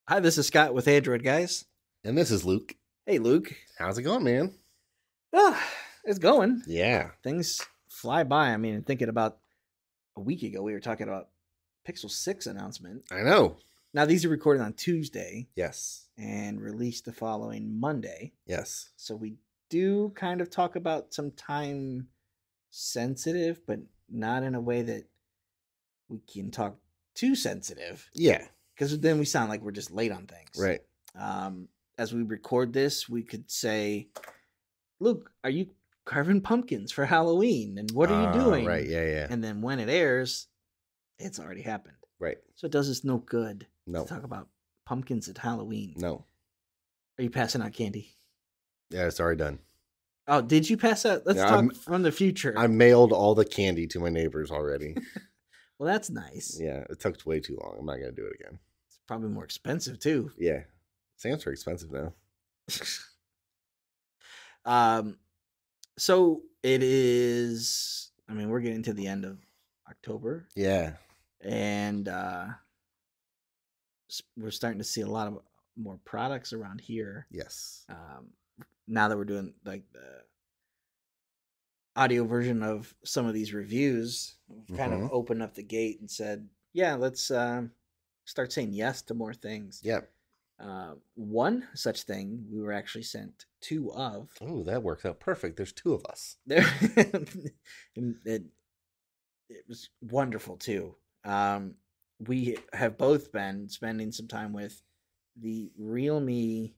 Hi, this is Scott with Android Guys. And this is Luke. Hey, Luke. How's it going, man? Ah, it's going. Yeah. Things fly by. I mean, thinking about a week ago, we were talking about Pixel 6 announcement. I know. Now, these are recorded on Tuesday Yes. and released the following Monday. Yes. So we do kind of talk about some time sensitive, but not in a way that we can talk too sensitive. Yeah. Because then we sound like we're just late on things. Right. As we record this, we could say, Luke, are you carving pumpkins for Halloween? And what are you doing? Right. Yeah. And then when it airs, it's already happened. Right. So it does us no good No. to talk about pumpkins at Halloween. No. Are you passing out candy? Yeah, it's already done. Oh, did you pass out? Let's talk from the future. I mailed all the candy to my neighbors already. Well, that's nice. Yeah, it took way too long. I'm not going to do it again. It's probably more expensive, too. Yeah. Stamps are expensive now. So it is, I mean, we're getting to the end of October. Yeah. And we're starting to see a lot of more products around here. Yes. Now that we're doing like the audio version of some of these reviews, we've kind of opened up the gate and said, yeah, let's start saying yes to more things. Yep. One such thing we were actually sent two of. Oh, that works out perfect. There's two of us. it was wonderful too. We have both been spending some time with the realme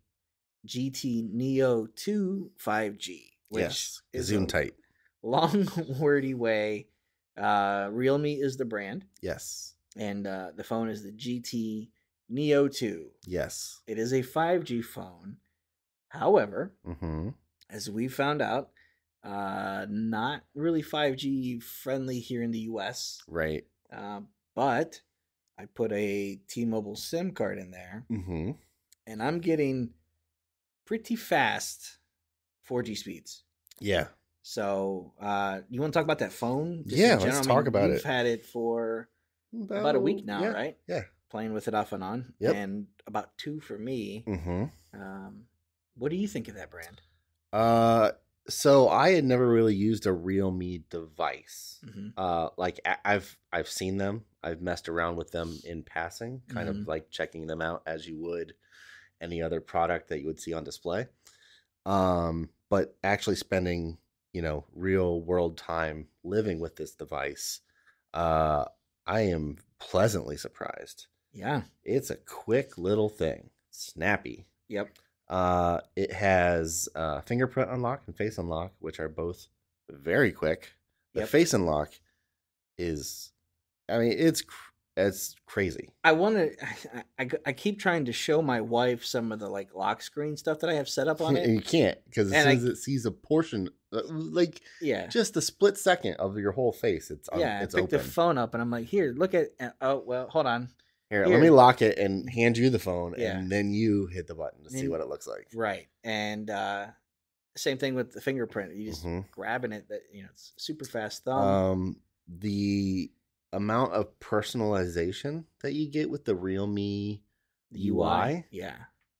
GT Neo 2 5G, which is zoom tight. Long wordy way. Realme is the brand. Yes. And the phone is the GT Neo 2. Yes. It is a 5G phone. However, as we found out, not really 5G friendly here in the US. Right. But I put a T-Mobile SIM card in there. And I'm getting pretty fast 4G speeds. Yeah. So you want to talk about that phone? Yeah, let's talk about it. You've had it for about a week now, right? Yeah. Playing with it off and on. Yep. And about 2 for me. What do you think of that brand? So I had never really used a realme device. Like I've seen them. I've messed around with them in passing, kind of like checking them out as you would any other product that you would see on display. But actually spending, real world time living with this device, I am pleasantly surprised. Yeah. It's a quick little thing. Snappy. Yep. It has fingerprint unlock and face unlock, which are both very quick. The face unlock is, it's crazy. I keep trying to show my wife some of the like lock screen stuff that I have set up on it. And you can't, because as soon as it sees a portion, just a split second of your whole face, it's I picked the phone up and I'm like, here, look at. Oh well, hold on. Here, let me lock it and hand you the phone, and then you hit the button to see what it looks like. Right, and same thing with the fingerprint. You just grabbing it. That it's super fast thumb. The amount of personalization that you get with the realme UI,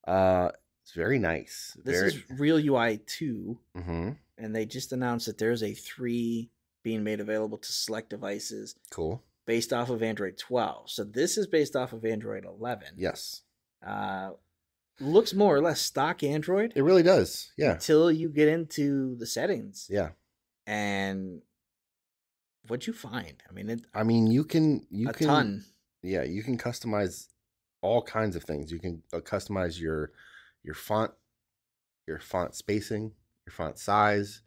it's very nice. This is Real UI 2, and they just announced that there's a 3 being made available to select devices. Cool. Based off of Android 12. So this is based off of Android 11. Yes. Looks more or less stock Android. It really does. Yeah. Until you get into the settings. Yeah. And what'd you find? You can a ton. Yeah, you can customize all kinds of things. You can customize your font spacing, your font size,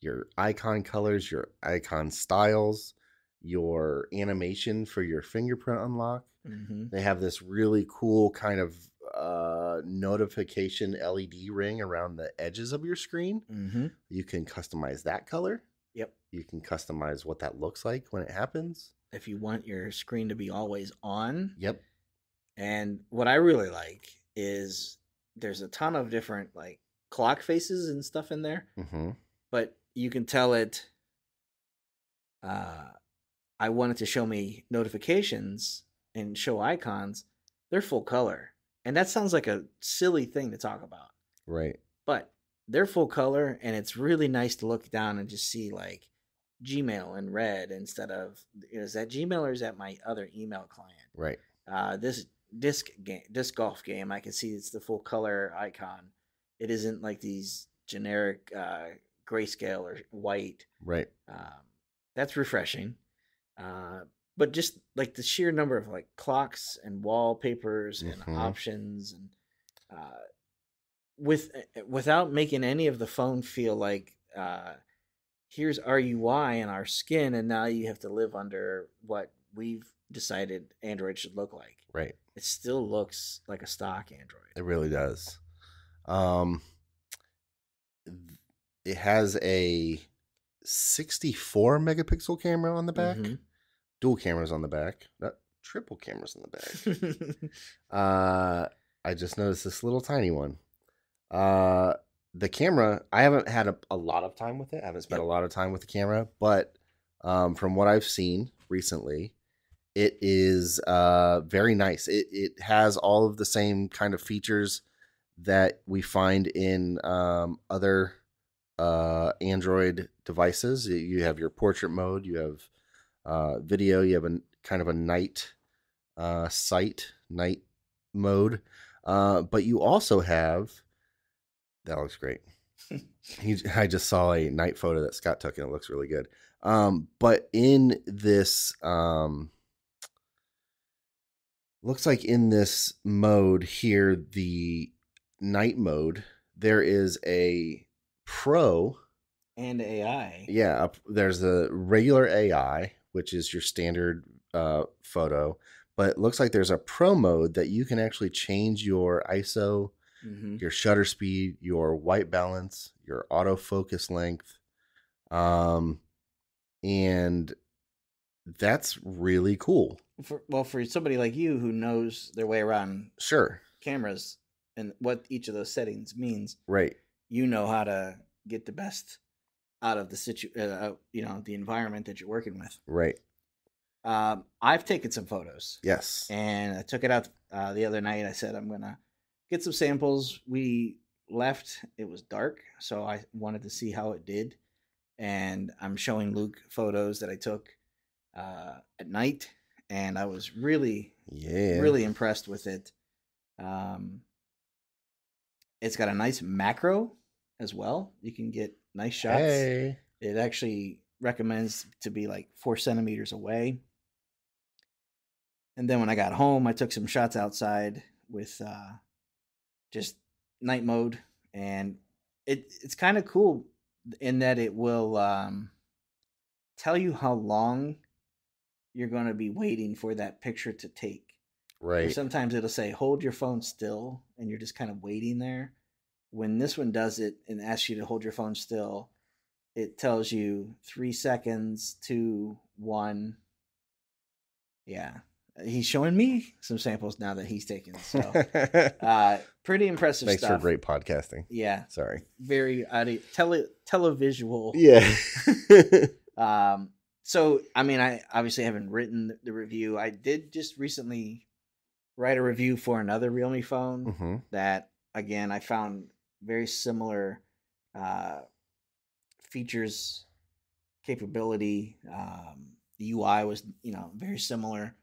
your icon colors, your icon styles, your animation for your fingerprint unlock. They have this really cool kind of notification LED ring around the edges of your screen. You can customize that color. Yep. You can customize what that looks like when it happens. If you want your screen to be always on. Yep. And what I really like is there's a ton of different like clock faces and stuff in there. But you can tell it I want it to show me notifications and show icons. They're full color. And that sounds like a silly thing to talk about. Right. But they're full color, and it's really nice to look down and just see like Gmail in red instead of, is that Gmail or is that my other email client? Right. This disc golf game, I can see it's the full color icon. It isn't like these generic grayscale or white. Right. That's refreshing. But just like the sheer number of like clocks and wallpapers and options, and without making any of the phone feel like here's our UI and our skin, and now you have to live under what we've decided Android should look like. Right. It still looks like a stock Android. It really does. It has a 64 megapixel camera on the back. Dual cameras on the back. Not triple cameras on the back. I just noticed this little tiny one. The camera, I haven't had a lot of time with it. I haven't spent a lot of time with the camera, but from what I've seen recently, it is very nice. It has all of the same kind of features that we find in other Android devices. You have your portrait mode, you have video, you have a kind of a night mode, but you also have, that looks great. I just saw a night photo that Scott took and it looks really good. But in this looks like in this mode here, the night mode, there is a Pro and AI. Yeah, there's the regular AI, which is your standard photo, but it looks like there's a Pro mode that you can actually change your ISO, your shutter speed, your white balance, your autofocus length, and that's really cool. For somebody like you who knows their way around cameras and what each of those settings means, right? You know how to get the best out of the the environment that you're working with, right? I've taken some photos, yes, and I took it out the other night. I said I'm gonna get some samples. We left; it was dark, so I wanted to see how it did, and I'm showing Luke photos that I took at night, and I was really impressed with it. It's got a nice macro as well. You can get nice shots. Hey. It actually recommends to be like 4 centimeters away. And then when I got home, I took some shots outside with just night mode, and it's kind of cool in that it will tell you how long you're going to be waiting for that picture to take. Right. Or sometimes it'll say, hold your phone still, and you're just kind of waiting there. When this one does it and asks you to hold your phone still, it tells you 3 seconds, 2, 1. Yeah. He's showing me some samples now that he's taken. So pretty impressive Thanks stuff. for great podcasting. Yeah. Sorry. Very televisual. Yeah. So, I mean, I obviously haven't written the review. I did just recently write a review for another realme phone that, again, I found very similar features, capability. The UI was, very similar.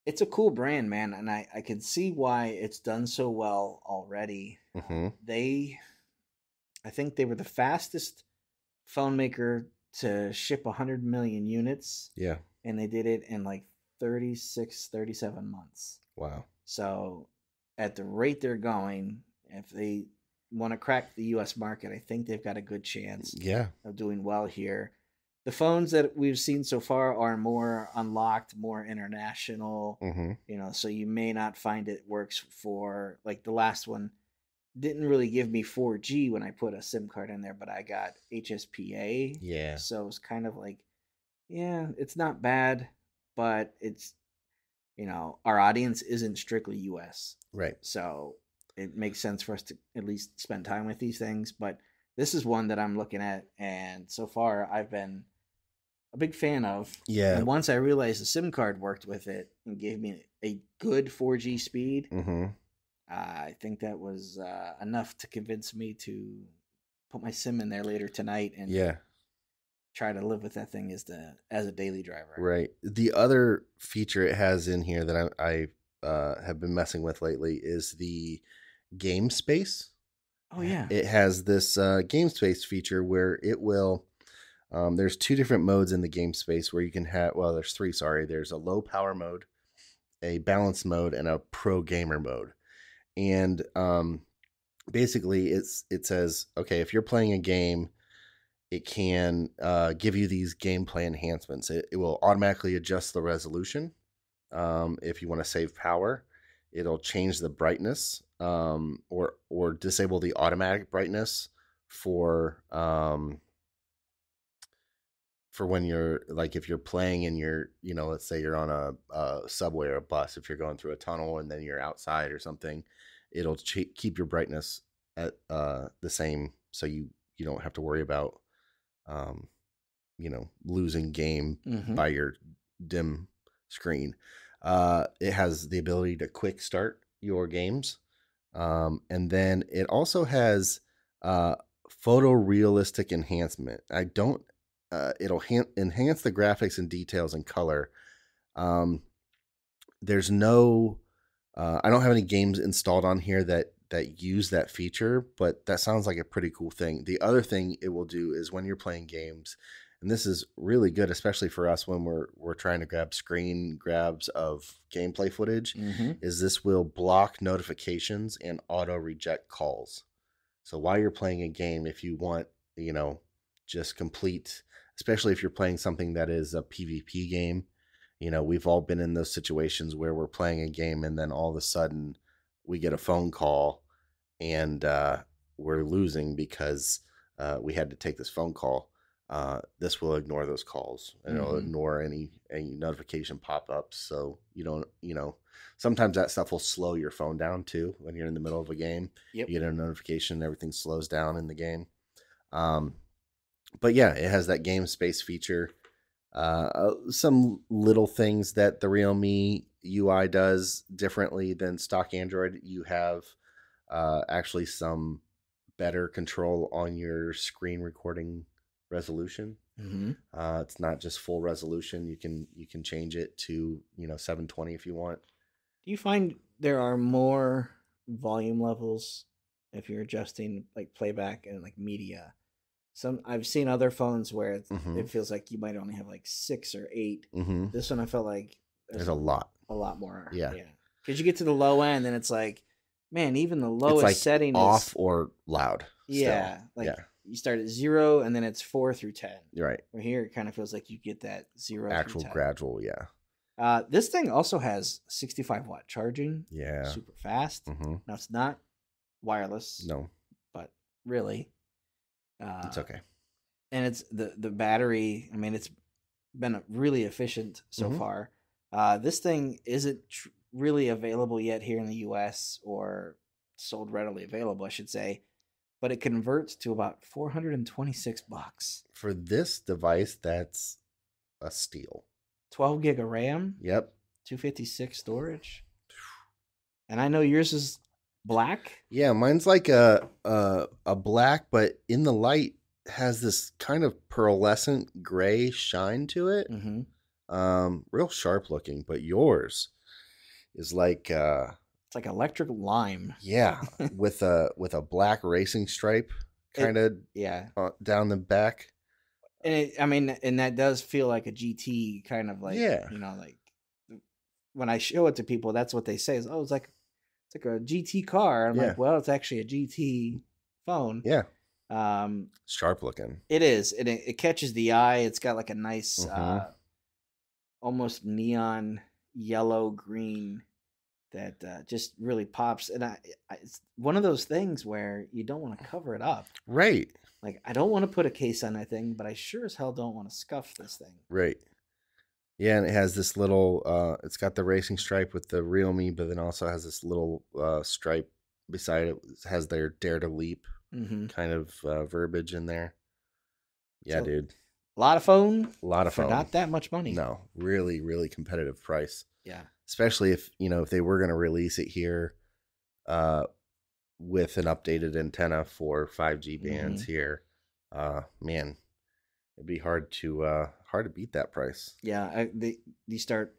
It's a cool brand, man, and I can see why it's done so well already. I think they were the fastest phone maker to ship 100 million units. Yeah. And they did it in like 37 months. Wow. So at the rate they're going, if they want to crack the US market, I think they've got a good chance of doing well here. The phones that we've seen so far are more unlocked, more international, so you may not find it works for, like the last one didn't really give me 4G when I put a SIM card in there, but I got HSPA. Yeah. So it's kind of like, it's not bad, but it's, our audience isn't strictly US. Right. So it makes sense for us to at least spend time with these things. But this is one that I'm looking at, and so far I've been a big fan of. Yeah. And once I realized the SIM card worked with it and gave me a good 4G speed, I think that was enough to convince me to put my sim in there later tonight and Yeah. try to live with that thing as a daily driver. Right. The other feature it has in here that I have been messing with lately is the game space. Oh yeah. It has this game space feature where it will. There's 2 different modes in the game space where you can have. Well, there's 3. Sorry, there's a low power mode, a balance mode, and a pro gamer mode. And basically, it says, okay, if you're playing a game, it can give you these gameplay enhancements. It will automatically adjust the resolution. If you want to save power, it'll change the brightness or disable the automatic brightness for when you're like, if you're playing and you're, let's say you're on a subway or a bus, if you're going through a tunnel and then you're outside or something, it'll keep your brightness at the same, so you don't have to worry about losing game by your dim screen. It has the ability to quick start your games, and then it also has photorealistic enhancement. It'll enhance the graphics and details and color. There's no, I don't have any games installed on here that use that feature, but that sounds like a pretty cool thing. The other thing it will do is when you're playing games, and this is really good, especially for us when we're trying to grab screen grabs of gameplay footage, is this will block notifications and auto reject calls. So while you're playing a game, if you want, just complete, especially if you're playing something that is a PvP game, we've all been in those situations where we're playing a game and then all of a sudden we get a phone call and we're losing because we had to take this phone call. This will ignore those calls and it'll ignore any notification pop-ups. So you don't, sometimes that stuff will slow your phone down too when you're in the middle of a game. Yep. You get a notification, everything slows down in the game. But yeah, it has that game space feature. Some little things that the realme UI does differently than stock Android. You have actually some better control on your screen recording resolution. It's not just full resolution. You can change it to 720 if you want. Do you find there are more volume levels if you're adjusting like playback and like media? I've seen other phones where it feels like you might only have like 6 or 8. This one I felt like there's a lot more. Yeah. Because you get to the low end and it's like, man, even the lowest like setting off is or loud. Yeah, you start at 0 and then it's 4 through 10. Right. Where here it kind of feels like you get that 0 actual through 10. gradual. Yeah. This thing also has 65-watt charging. Yeah. Super fast. Now it's not wireless. No. But really. It's okay. And it's the battery. I mean, it's been really efficient so far. This thing isn't really available yet here in the US, or sold readily available, I should say. But it converts to about $426 for this device. That's a steal. 12 gig of RAM. Yep. 256 storage. And I know yours is black. Yeah, mine's like a black, but in the light has this kind of pearlescent gray shine to it. Real sharp looking, but yours is like it's like electric lime. Yeah, with a black racing stripe kind of down the back. And and that does feel like a GT kind of like, like when I show it to people, that's what they say is, oh, it's like a GT car. I'm like, well, it's actually a GT phone. Yeah. Sharp looking. It is. And it catches the eye. It's got like a nice, almost neon yellow green that just really pops. And it's one of those things where you don't want to cover it up. Right. Like, I don't want to put a case on that thing, but I sure as hell don't want to scuff this thing. Right. Yeah, and it has this little, it's got the racing stripe with the realme, but then also has this little stripe beside it. It has their Dare to Leap kind of verbiage in there. Yeah, so, dude. A lot of phone. A lot of phone. For not that much money. No, really, really competitive price. Yeah. Especially if, if they were going to release it here with an updated antenna for 5G bands here. Man, it'd be hard to beat that price. Yeah, you start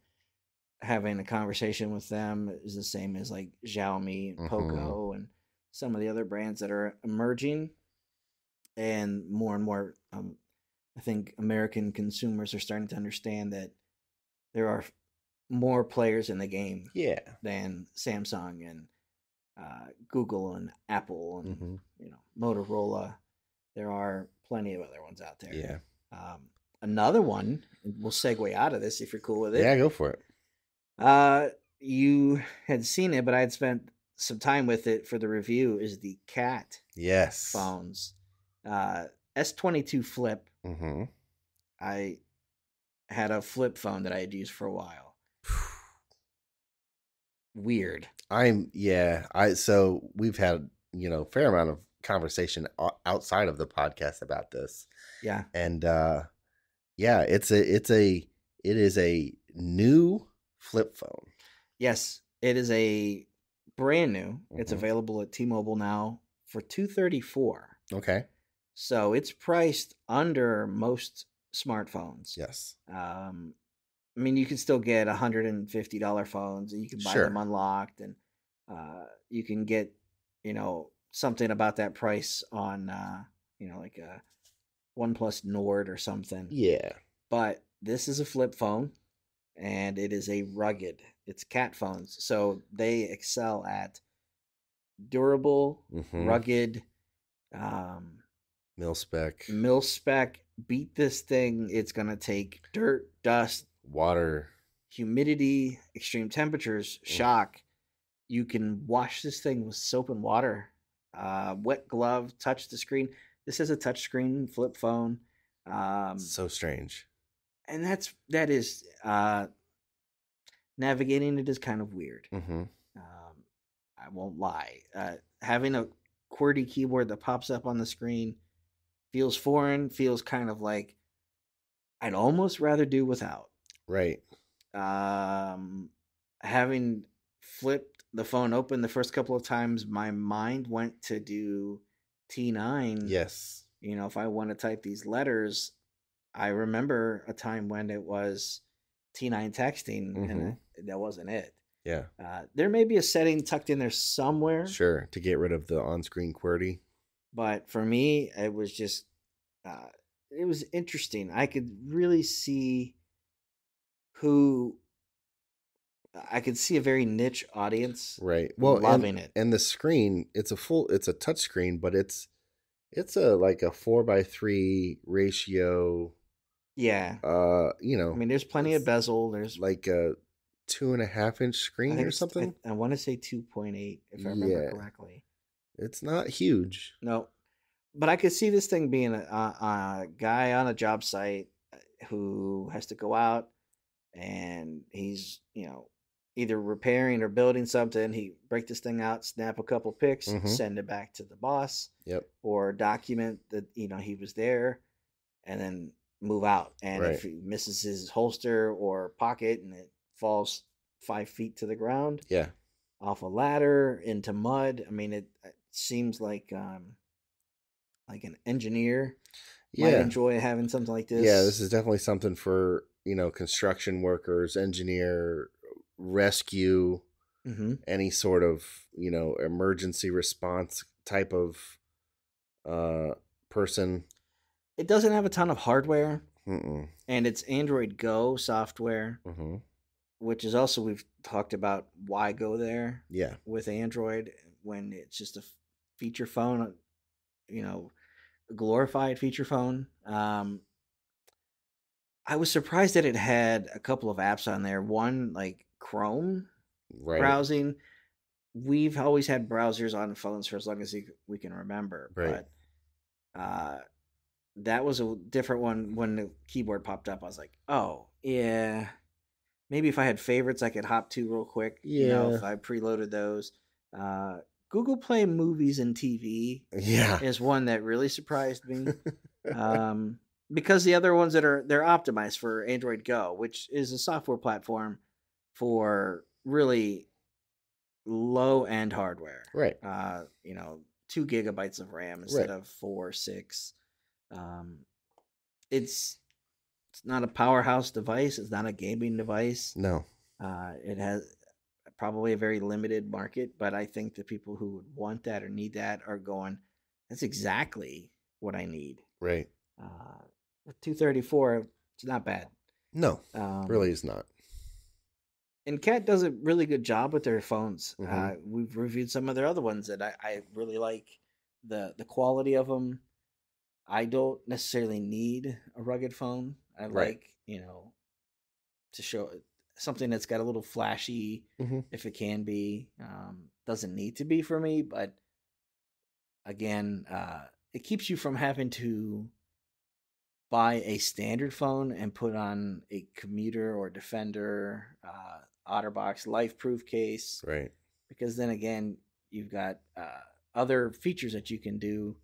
having a conversation with them is the same as like Xiaomi and Poco and some of the other brands that are emerging, and more. I think American consumers are starting to understand that there are more players in the game, than Samsung and Google and Apple and Motorola. There are plenty of other ones out there. Yeah. Another one, we'll segue out of this if you're cool with it. Yeah, go for it. You had seen it, but I had spent some time with it for the review, is the CAT phones. S22 Flip. I had a flip phone that I had used for a while. Weird. So we've had, fair amount of conversation outside of the podcast about this. Yeah. And it is a new flip phone. Yes, it is a brand new. It's available at T-Mobile now for $234. Okay. So it's priced under most smartphones. Yes. I mean, you can still get $150 phones, and you can buy them unlocked, and you can get, something about that price on, like a OnePlus Nord or something. Yeah. But this is a flip phone, and it is a rugged. It's CAT phones, so they excel at durable, rugged, mil spec. Beat this thing. It's gonna take dirt, dust, water, humidity, extreme temperatures, shock. You can wash this thing with soap and water. Wet glove, touch the screen. This is a touch screen flip phone. So strange. And that is navigating it is kind of weird. I won't lie. Having a QWERTY keyboard that pops up on the screen feels foreign, feels kind of like I'd almost rather do without. Right. Having flipped the phone open the first couple of times, my mind went to do T9. Yes. If I want to type these letters, I remember a time when it was T9 texting, and that wasn't it. Yeah. There may be a setting tucked in there somewhere. Sure, to get rid of the on-screen QWERTY. But for me, it was just, it was interesting. I could really see I could see a very niche audience, right? Well, loving it. And the screen, it's a touch screen, but it's like a 4:3 ratio. Yeah. I mean, there's plenty of bezel. There's like a 2.5-inch screen or something. I want to say 2.8 if I remember correctly. It's not huge. No, but I could see this thing being a guy on a job site who has to go out, and he's either repairing or building something. He break this thing out, snap a couple pics, send it back to the boss. Yep. Or document that he was there, and then move out. And if he misses his holster or pocket and it falls 5 feet to the ground, off a ladder into mud. I mean, it seems like an engineer might enjoy having something like this. Yeah, this is definitely something for construction workers, engineer, rescue, any sort of emergency response type of person. It doesn't have a ton of hardware, and it's Android Go software, which is also, we've talked about why go there with Android when it's just a feature phone, a glorified feature phone. I was surprised that it had a couple of apps on there. One, like Chrome browsing. We've always had browsers on phones for as long as we can remember. Right. But that was a different one. When the keyboard popped up, I was like, oh, yeah. Maybe if I had favorites, I could hop to real quick. Yeah. If I preloaded those. Google Play Movies and TV is one that really surprised me. Because the other ones they're optimized for Android Go, which is a software platform for really low end hardware. Right. 2 gigabytes of RAM instead of 4, 6. It's not a powerhouse device. It's not a gaming device. No. It has probably a very limited market, but I think the people who would want that or need that are going, that's exactly what I need. Right. With 234, it's not bad. No, really is not. And CAT does a really good job with their phones. We've reviewed some of their other ones that I really like the quality of them. I don't necessarily need a rugged phone. I like, to show something that's got a little flashy if it can be. Doesn't need to be for me, but again, it keeps you from having to buy a standard phone and put on a commuter or defender OtterBox life-proof case, right? Because then again, you've got other features that you can do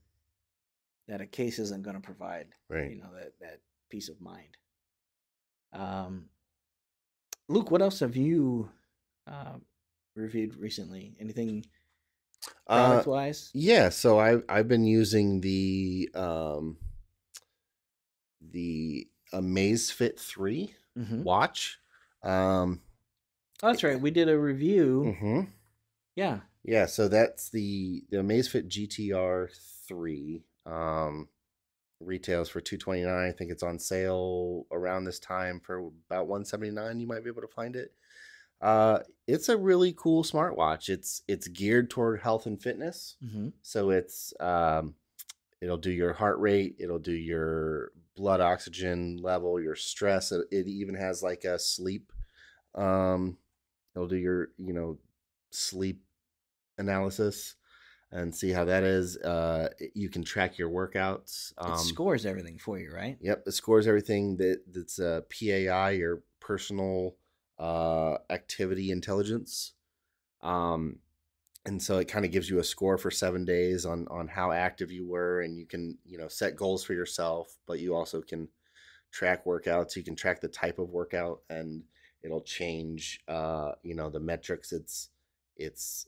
that a case isn't going to provide, right? That peace of mind. Luke, what else have you reviewed recently? Anything product wise? Yeah, so I've been using the Amazfit 3 watch. Oh, that's right. We did a review. Yeah. Yeah, so that's the Amazfit GTR 3. Retails for $229. I think it's on sale around this time for about $179. You might be able to find it. It's a really cool smartwatch. It's geared toward health and fitness. So it's it'll do your heart rate, it'll do your blood oxygen level, your stress. It even has like a sleep. It'll do your sleep analysis and see how that is. You can track your workouts. It scores everything for you, right? Yep, it scores everything that's PAI, your personal activity intelligence. And so it kind of gives you a score for 7 days on how active you were, and you can set goals for yourself, but you also can track workouts. You can track the type of workout, and it'll change the metrics it's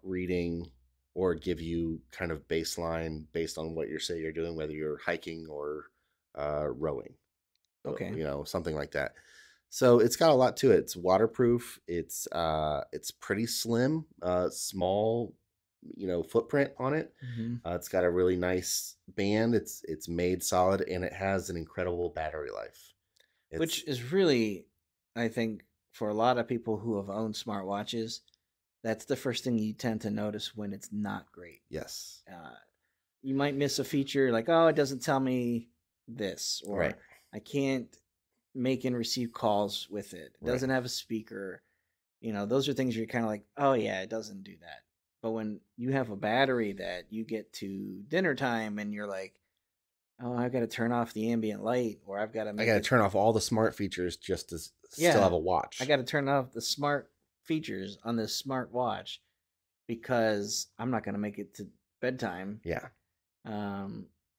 reading, or give you kind of baseline based on what you're doing, whether you're hiking or rowing. Okay. Something like that. So it's got a lot to it. It's waterproof. It's pretty slim, small, footprint on it. It's got a really nice band. It's made solid, and it has an incredible battery life. Which is really, I think, for a lot of people who have owned smartwatches, that's the first thing you tend to notice when it's not great. Yes. You might miss a feature like, oh, it doesn't tell me this, or I can't make and receive calls with it. It doesn't have a speaker. Those are things you're kind of like, oh yeah, it doesn't do that. But when you have a battery that you get to dinner time and you're like, oh, I've got to turn off the ambient light, or I got to turn off all the smart features just to still have a watch. I got to turn off the smart features on this smart watch because I'm not going to make it to bedtime. Yeah.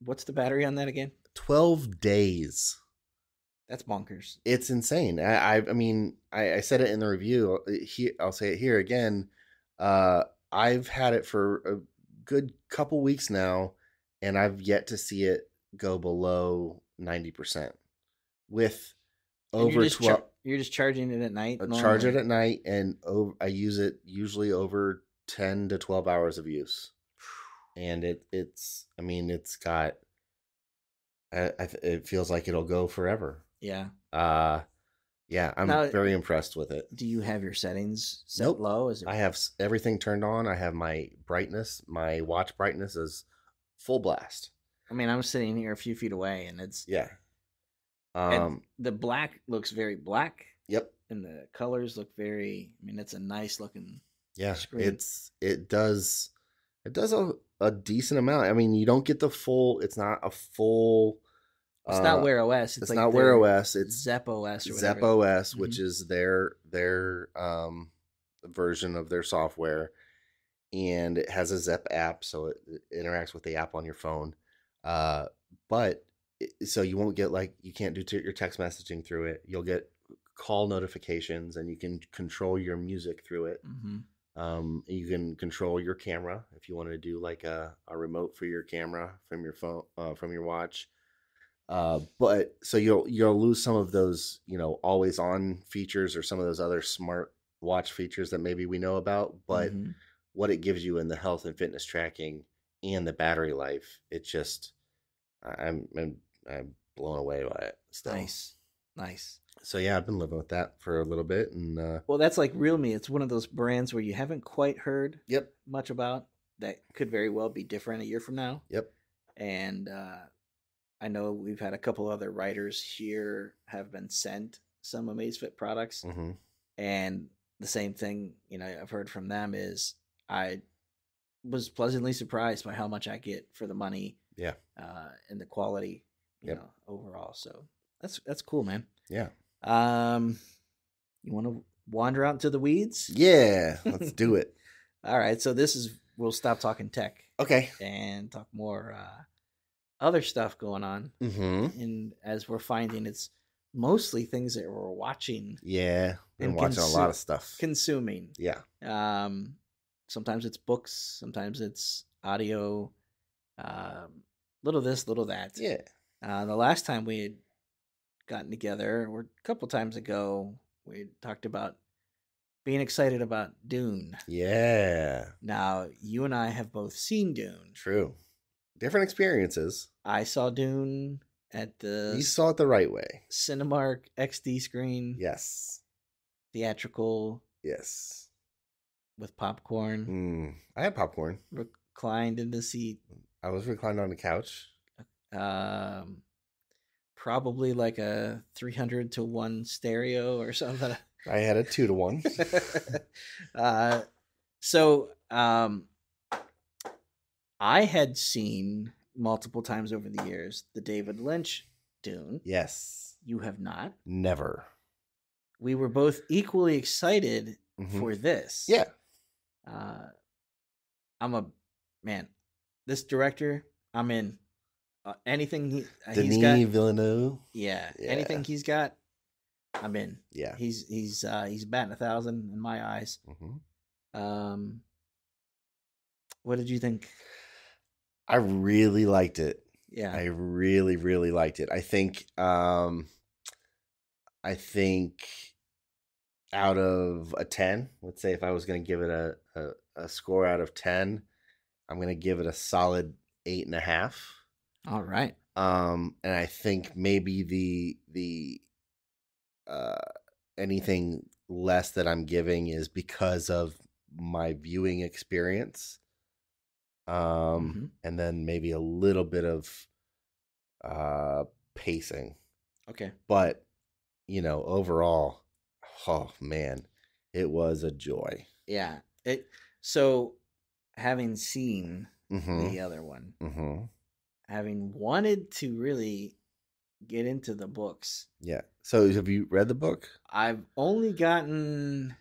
What's the battery on that again? 12 days. That's bonkers. It's insane. I mean, I said it in the review. I'll say it here again. I've had it for a good couple weeks now, and I've yet to see it go below 90% with over 12. You're just charging it at night? I charge it at night, and I use it usually over 10 to 12 hours of use. And it's got, it feels like it'll go forever. Yeah. Yeah, I'm very impressed with it. Do you have your settings set low? I have everything turned on. I have my brightness, my watch brightness is full blast. I mean, I'm sitting here a few feet away, and it's and the black looks very black. Yep. And the colors look it's a nice looking screen. It does a decent amount. I mean, you don't get the full, it's not a full. It's not Wear OS. It's like not Wear OS. It's Zepp OS. Zepp OS, which is their version of their software, and it has a Zepp app, so it interacts with the app on your phone. So you won't get you can't do your text messaging through it. You'll get call notifications, and you can control your music through it. You can control your camera if you want to do like a remote for your camera from your phone, from your watch. But so you'll lose some of those, always on features or some of those other smart watch features that maybe we know about. But what it gives you in the health and fitness tracking and the battery life, it just I'm blown away by it still. Nice. So yeah, I've been living with that for a little bit, and well, that's like realme. It's one of those brands where you haven't quite heard much about. That could very well be different a year from now. Yep. And I know we've had a couple other writers here have been sent some Amazfit products, and the same thing I've heard from them is I was pleasantly surprised by how much I get for the money. Yeah. And the quality, you know, overall. So that's cool, man. Yeah. You want to wander out into the weeds? Yeah, let's do it. All right. So we'll stop talking tech. Okay. And talk more other stuff going on. And as we're finding, it's mostly things that we're watching. Yeah. Been watching a lot of stuff. Consuming. Yeah. Sometimes it's books. Sometimes it's audio. Little this, little that. Yeah. The last time we had gotten together, or a couple times ago, we talked about being excited about Dune. Yeah. Now, you and I have both seen Dune. True. Different experiences. I saw Dune at the... You saw it the right way. Cinemark XD screen. Yes. Theatrical. Yes. With popcorn. I had popcorn. Reclined in the seat. I was reclined on the couch. Probably like a 300-to-1 stereo or something. I had a 2-to-1. So I had seen multiple times over the years the David Lynch Dune. Yes. You have not? Never. We were both equally excited for this. Yeah. This director, I'm in. Anything he's got. Denis Villeneuve. Yeah. Anything he's got, I'm in. Yeah. He's batting 1,000 in my eyes. What did you think? I really liked it. Yeah. I really, really liked it. I think out of a 10, let's say if I was going to give it a score out of 10, I'm going to give it a solid 8.5. All right. And I think maybe the anything less that I'm giving is because of my viewing experience. And then maybe a little bit of pacing. Okay. But, overall, oh man, it was a joy. Yeah. So having seen the other one, having wanted to really get into the books. Yeah. So have you read the book? I've only gotten,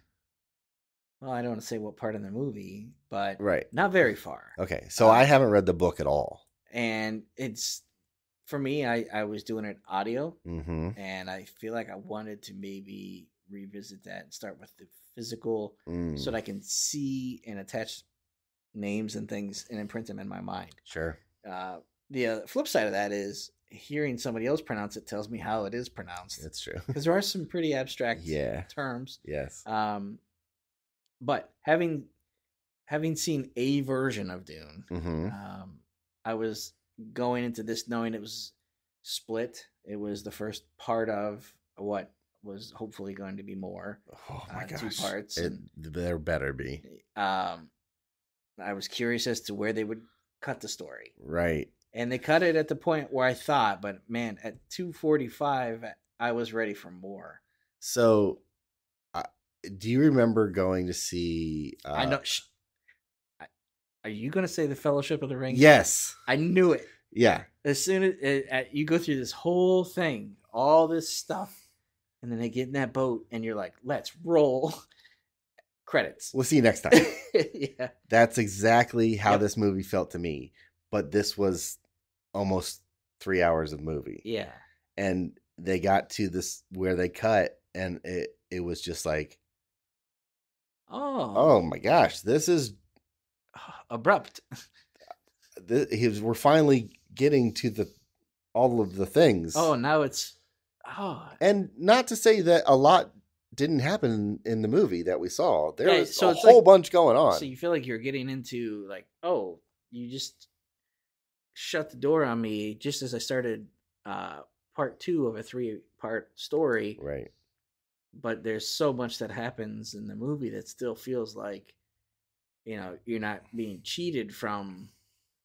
well, I don't want to say what part of the movie, but not very far. Okay. So I haven't read the book at all. And it's, for me, I was doing it audio, and I feel like I wanted to maybe revisit that and start with the physical so that I can see and attach names and things and imprint them in my mind. Sure. The flip side of that is hearing somebody else pronounce it tells me how it is pronounced. That's true. Because there are some pretty abstract terms. Yes. But having seen a version of Dune, I was going into this knowing it was split. It was the first part of what was hopefully going to be more. Oh my gosh. 2 parts. There better be. I was curious as to where they would cut the story. Right. And they cut it at the point where I thought, but man, at 2:45, I was ready for more. So, do you remember going to see? I know. Are you going to say the Fellowship of the Ring? Yes. I knew it. Yeah. As soon as you go through this whole thing, all this stuff, and then they get in that boat, and you're like, "Let's roll." Credits. We'll see you next time. Yeah. That's exactly how this movie felt to me. But this was almost 3 hours of movie. Yeah. And they got to this where they cut, and it was just like, Oh Oh, my gosh, this is abrupt. we're finally getting to the all of the things. Oh, now it's And not to say that a lot didn't happen in the movie that we saw. There yeah. was So a it's like whole bunch going so on. you feel like you're getting into like you just shut the door on me just as I started uh part two of a 3-part story. Right. But there's so much that happens in the movie that still feels like you're not being cheated from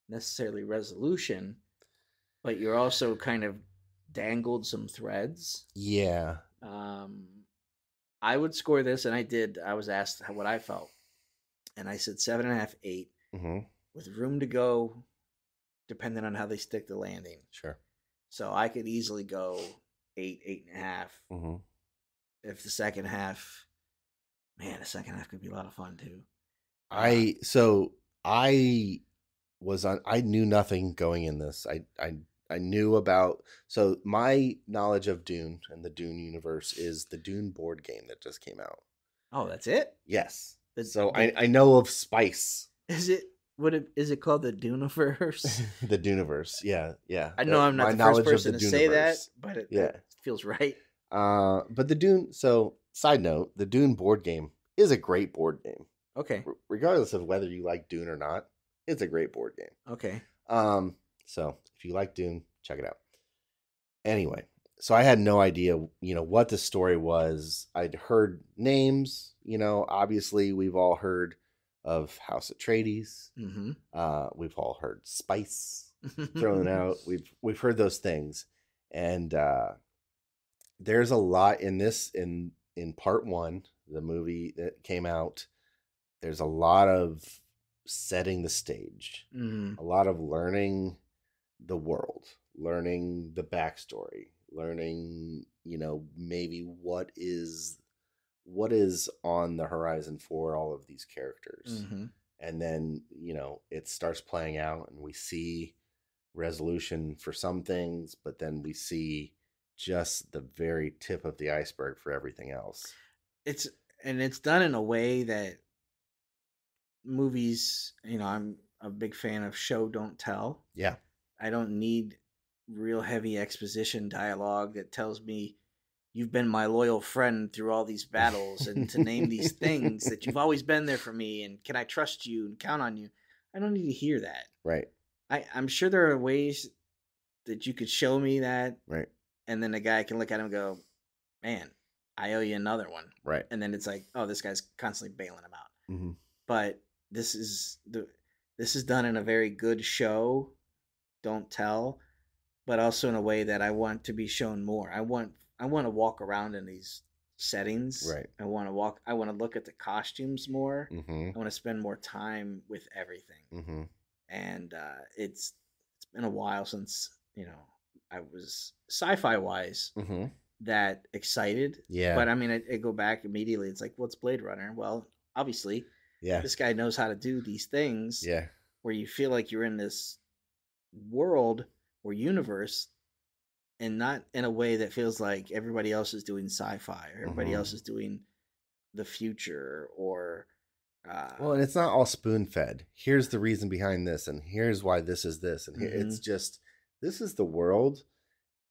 necessarily resolution, but you're also kind of dangled some threads. Yeah. um I would score this, and I was asked what I felt, and I said 7.5, 8, Mm-hmm. with room to go depending on how they stick the landing. Sure. So I could easily go 8, 8.5. Mm-hmm. If the second half, man, the second half could be a lot of fun too. I was on. I knew nothing going in this. I knew about. So my knowledge of Dune and the Dune universe is the Dune board game that just came out. Oh, that's it. Yes. The, So the, I know of Spice. is it is it called the Duneverse? The Duneverse. Yeah, yeah. I know I'm not the first person to say that, but it feels right. But the Dune. So side note, the Dune board game is a great board game. Okay. Regardless of whether you like Dune or not, it's a great board game. Okay. So if you like Dune, check it out. Anyway, so I had no idea, what the story was. I'd heard names, obviously we've all heard of House Atreides. Mm-hmm. We've all heard Spice thrown out. We've heard those things. And there's a lot in this in part one, the movie that came out. There's a lot of setting the stage, a lot of learning the world, learning the backstory, learning, maybe what is on the horizon for all of these characters. Mm-hmm. And then, it starts playing out and we see resolution for some things, but then we see just the very tip of the iceberg for everything else. It's done in a way that movies, I'm a big fan of show don't tell. Yeah. I don't need real heavy exposition dialogue that tells me you've been my loyal friend through all these battles and to name these things that you've always been there for me and can I trust you and count on you. I don't need to hear that. Right. I'm sure there are ways that you could show me that. Right. And then the guy can look at him and go, man, I owe you another one. Right. And then it's like, oh, this guy's constantly bailing him out. Mm-hmm. But this is done in a very good show, don't tell, but also in a way that I want to be shown more. I want to walk around in these settings. Right. I want to look at the costumes more. Mm-hmm. I want to spend more time with everything. Mm-hmm. And it's been a while since, I was sci-fi wise that excited. Yeah. But I mean, I go back immediately. It's like, what's Blade Runner? Well, obviously, this guy knows how to do these things. Yeah. Where you feel like you're in this world or universe, and not in a way that feels like everybody else is doing sci-fi or everybody else is doing the future or. Well, and it's not all spoon-fed. Here's the reason behind this, and here's why this is this, and here, it's just this is the world,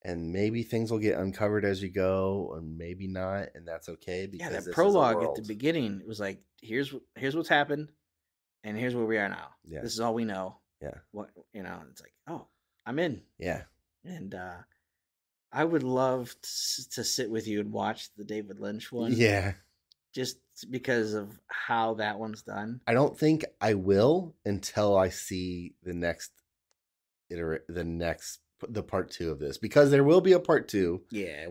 and maybe things will get uncovered as you go, and maybe not, and that's okay. Because that prologue at the beginning, it was like, here's what's happened, and here's where we are now. Yeah. This is all we know. Yeah. What it's like, oh, I'm in. Yeah. And I would love to sit with you and watch the David Lynch one. Yeah. Just because of how that one's done. I don't think I will until I see the part 2 of this, because there will be a part 2. Yeah,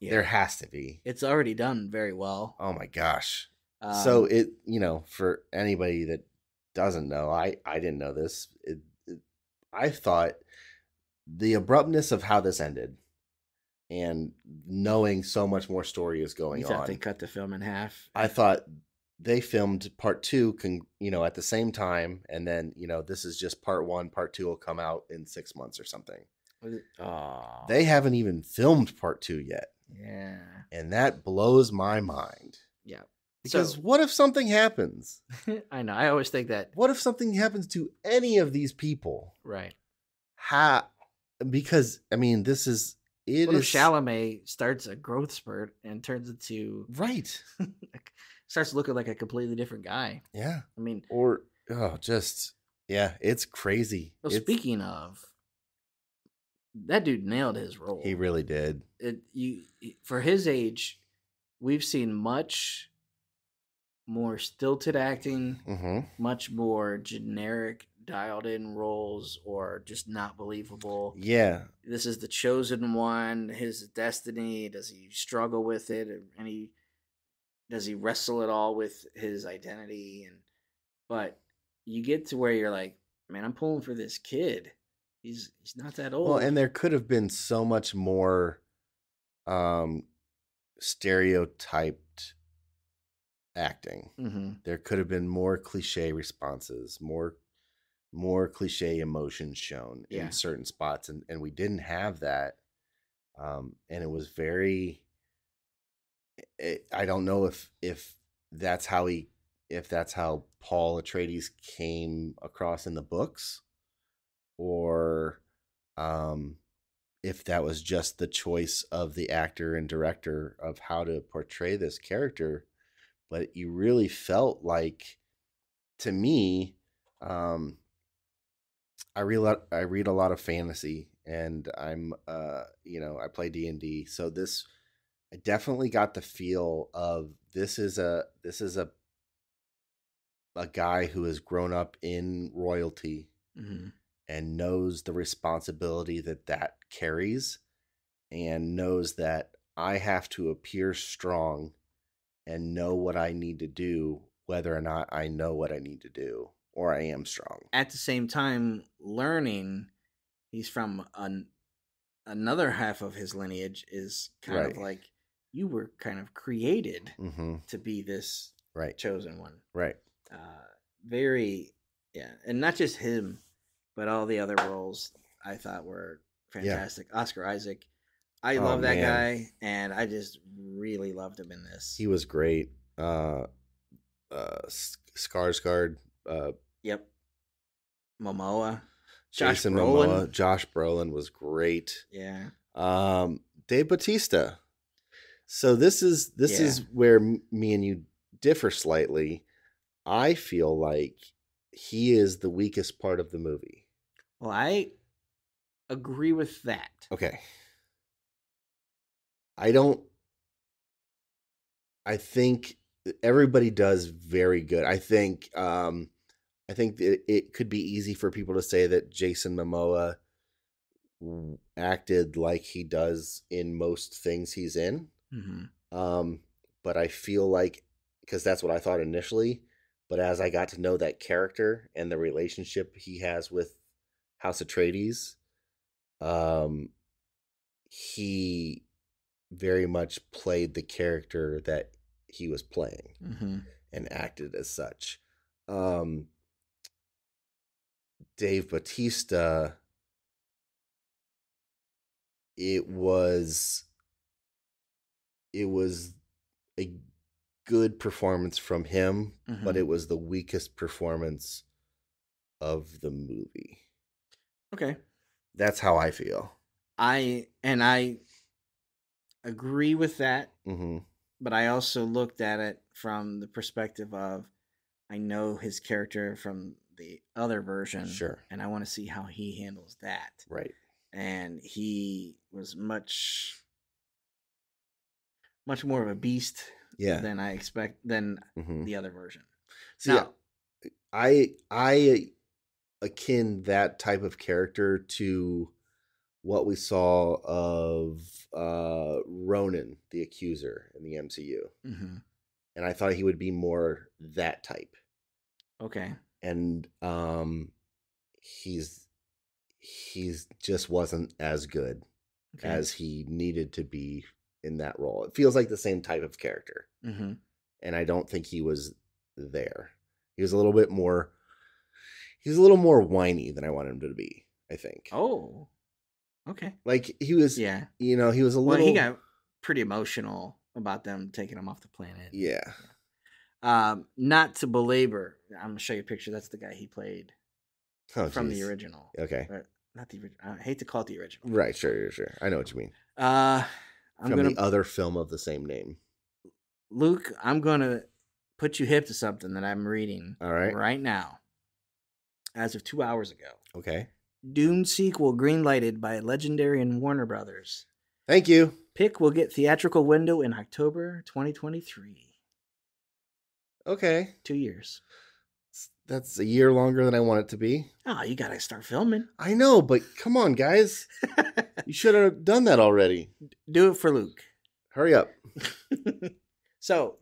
there has to be. It's already done very well. Oh my gosh. So it, for anybody that doesn't know, I didn't know this. I thought the abruptness of how this ended, and knowing so much more story is going on. You thought they cut the film in half? I thought they filmed part 2, at the same time, and then, this is just part 1. Part 2 will come out in 6 months or something. Oh. They haven't even filmed part 2 yet. Yeah. And that blows my mind. Yeah. Because what if something happens? I know. I always think that. What if something happens to any of these people? Right. Because, I mean, this is... What if Chalamet starts a growth spurt and turns into... Right. starts looking like a completely different guy. Yeah. I mean... Or, yeah, it's crazy. Well, speaking of... That dude nailed his role. He really did. For his age, we've seen much more stilted acting, much more generic, dialed-in roles, or just not believable. Yeah. This is the chosen one, his destiny. Does he struggle with it? Does he wrestle at all with his identity? But you get to where you're like, man, I'm pulling for this kid. He's not that old. Well, and there could have been so much more stereotyped acting. There could have been more cliche responses, more cliche emotions shown in certain spots, and we didn't have that. And it was very... I don't know if that's how Paul Atreides came across in the books, or if that was just the choice of the actor and director of how to portray this character. But you really felt like, to me, I read a lot of fantasy, and I'm I play D&D, so I definitely got the feel of this is a guy who has grown up in royalty and knows the responsibility that carries, and knows that I have to appear strong and know what I need to do, whether or not I know what I need to do, or I am strong. At the same time, learning he's from another half of his lineage is kind of like, you were kind of created to be this chosen one. Right. And not just him, but all the other roles I thought were fantastic. Yeah. Oscar Isaac. I love that guy, and I just really loved him in this. He was great. Skarsgård. Yep. Momoa. Jason Momoa. Josh Brolin was great. Yeah. Dave Bautista. So this is where me and you differ slightly. I feel like he is the weakest part of the movie. Well, I agree with that. Okay. I think everybody does very good. I think it could be easy for people to say that Jason Momoa acted like he does in most things he's in. But I feel like, because that's what I thought initially, but as I got to know that character and the relationship he has with House Atreides, he very much played the character that he was playing and acted as such. Dave Bautista, it was a good performance from him, but it was the weakest performance of the movie. Okay. That's how I feel. I agree with that, but I also looked at it from the perspective of, I know his character from the other version, and I want to see how he handles that. Right. And he was much more of a beast than I expect than the other version. See, now, I akin that type of character to what we saw of Ronan, the Accuser, in the MCU. And I thought he would be more that type. Okay. And he's just wasn't as good as he needed to be in that role. It feels like the same type of character. And I don't think he was there. He was a little more whiny than I wanted him to be, I think. Oh. Okay. Like he was, he was a little... Well, he got pretty emotional about them taking him off the planet. Yeah. Not to belabor, I'm gonna show you a picture. That's the guy he played from the geez. original. Okay. Or, not the original. I hate to call it the original. Right. Sure. I know what you mean. I'm From gonna the other film of the same name. Luke. I'm gonna put you hip to something that I'm reading All right now, as of 2 hours ago. Okay. Dune sequel greenlighted by Legendary and Warner Brothers. Thank you. Pick will get theatrical window in October 2023. Okay. 2 years. That's a year longer than I want it to be. Oh, you gotta start filming. I know, but come on, guys. You should have done that already. Do it for Luke. Hurry up. So,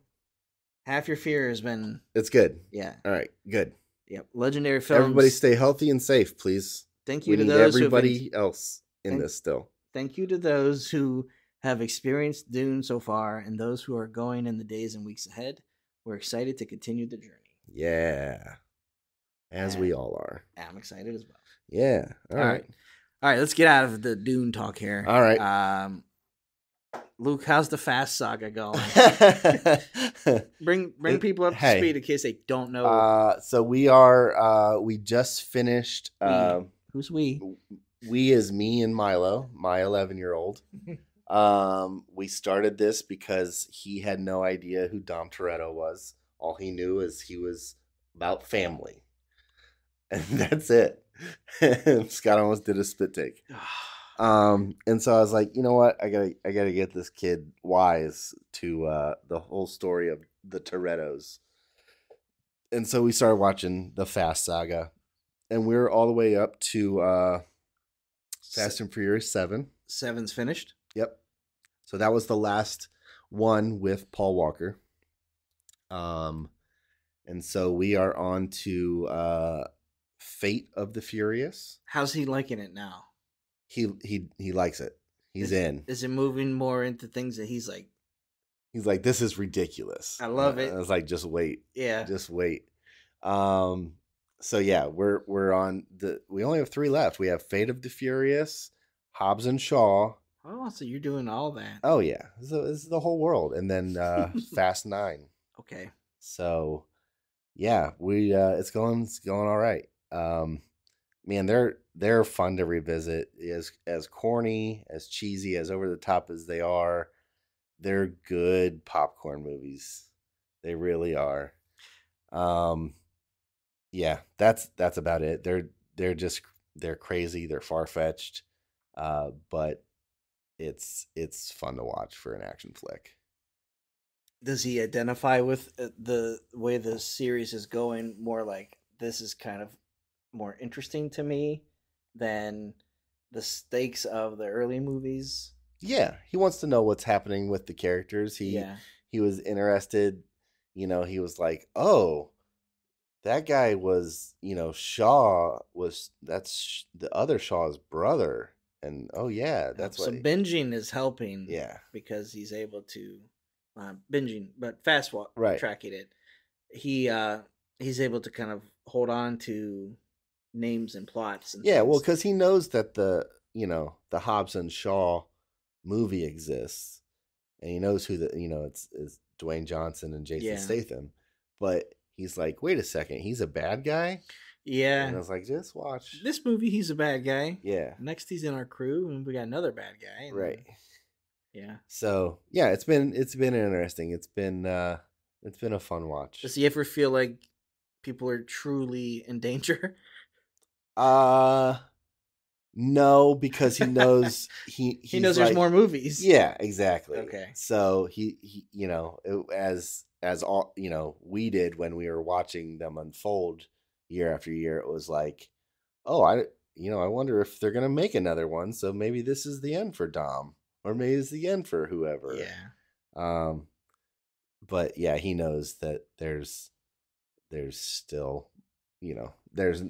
half your fear has been... It's good. Yeah. All right. Good. Yep. Legendary Films. Everybody stay healthy and safe, please. Thank you we to need those everybody else in this still. Thank you to those who have experienced Dune so far and those who are going in the days and weeks ahead. We're excited to continue the journey. Yeah. As we all are. I'm excited as well. Yeah. All right. All right, let's get out of the Dune talk here. All right. Luke, how's the Fast Saga going? bring people up to speed in case they don't know. So we are. We just finished. Who's we? We is me and Milo, my 11-year-old. We started this because he had no idea who Dom Toretto was. All he knew is he was about family, and that's it. Scott almost did a spit take. And so I was like, you know what? I gotta get this kid wise to the whole story of the Torettos. And so we started watching the Fast Saga, and we're all the way up to Fast and Furious 7. 7's finished. Yep. So that was the last one with Paul Walker. And so we are on to Fate of the Furious. How's he liking it now? He likes it. He's in. Is it moving more into things that he's like, this is ridiculous. I love it. I was like, just wait. Yeah. Just wait. So yeah, we're on we only have 3 left. We have Fate of the Furious, Hobbs and Shaw. Oh, so you're doing all that. Oh yeah. This is the whole world. And then Fast 9. Okay. So yeah, we it's going all right. Man, they're fun to revisit. As corny, as cheesy, as over the top as they are, they're good popcorn movies. They really are. Yeah, that's about it. They're crazy, they're far-fetched, but it's fun to watch for an action flick. Does he identify with the way the series is going more like this is kind of more interesting to me than the stakes of the early movies? Yeah, he wants to know what's happening with the characters. He was interested, he was like, "Oh, that guy was, Shaw that's the other Shaw's brother." And oh yeah, that's so binging is helping. Yeah. Because he's able to binging, but tracking it. He's able to kind of hold on to names and plots. And well, because he knows that the Hobbs and Shaw movie exists, and he knows who it's Dwayne Johnson and Jason Statham, but he's like, wait a second, he's a bad guy. Yeah, and I was like, just watch this movie. He's a bad guy. Yeah. Next, he's in our crew, and we got another bad guy. Right. Yeah. So yeah, it's been interesting. It's been a fun watch. Does he ever feel like people are truly in danger? No, because he knows he knows there's more movies. Yeah, exactly. Okay. So he as all we did when we were watching them unfold year after year, it was like, oh, I wonder if they're gonna make another one. So maybe this is the end for Dom, or maybe it's the end for whoever. Yeah. But yeah, he knows that there's still, there's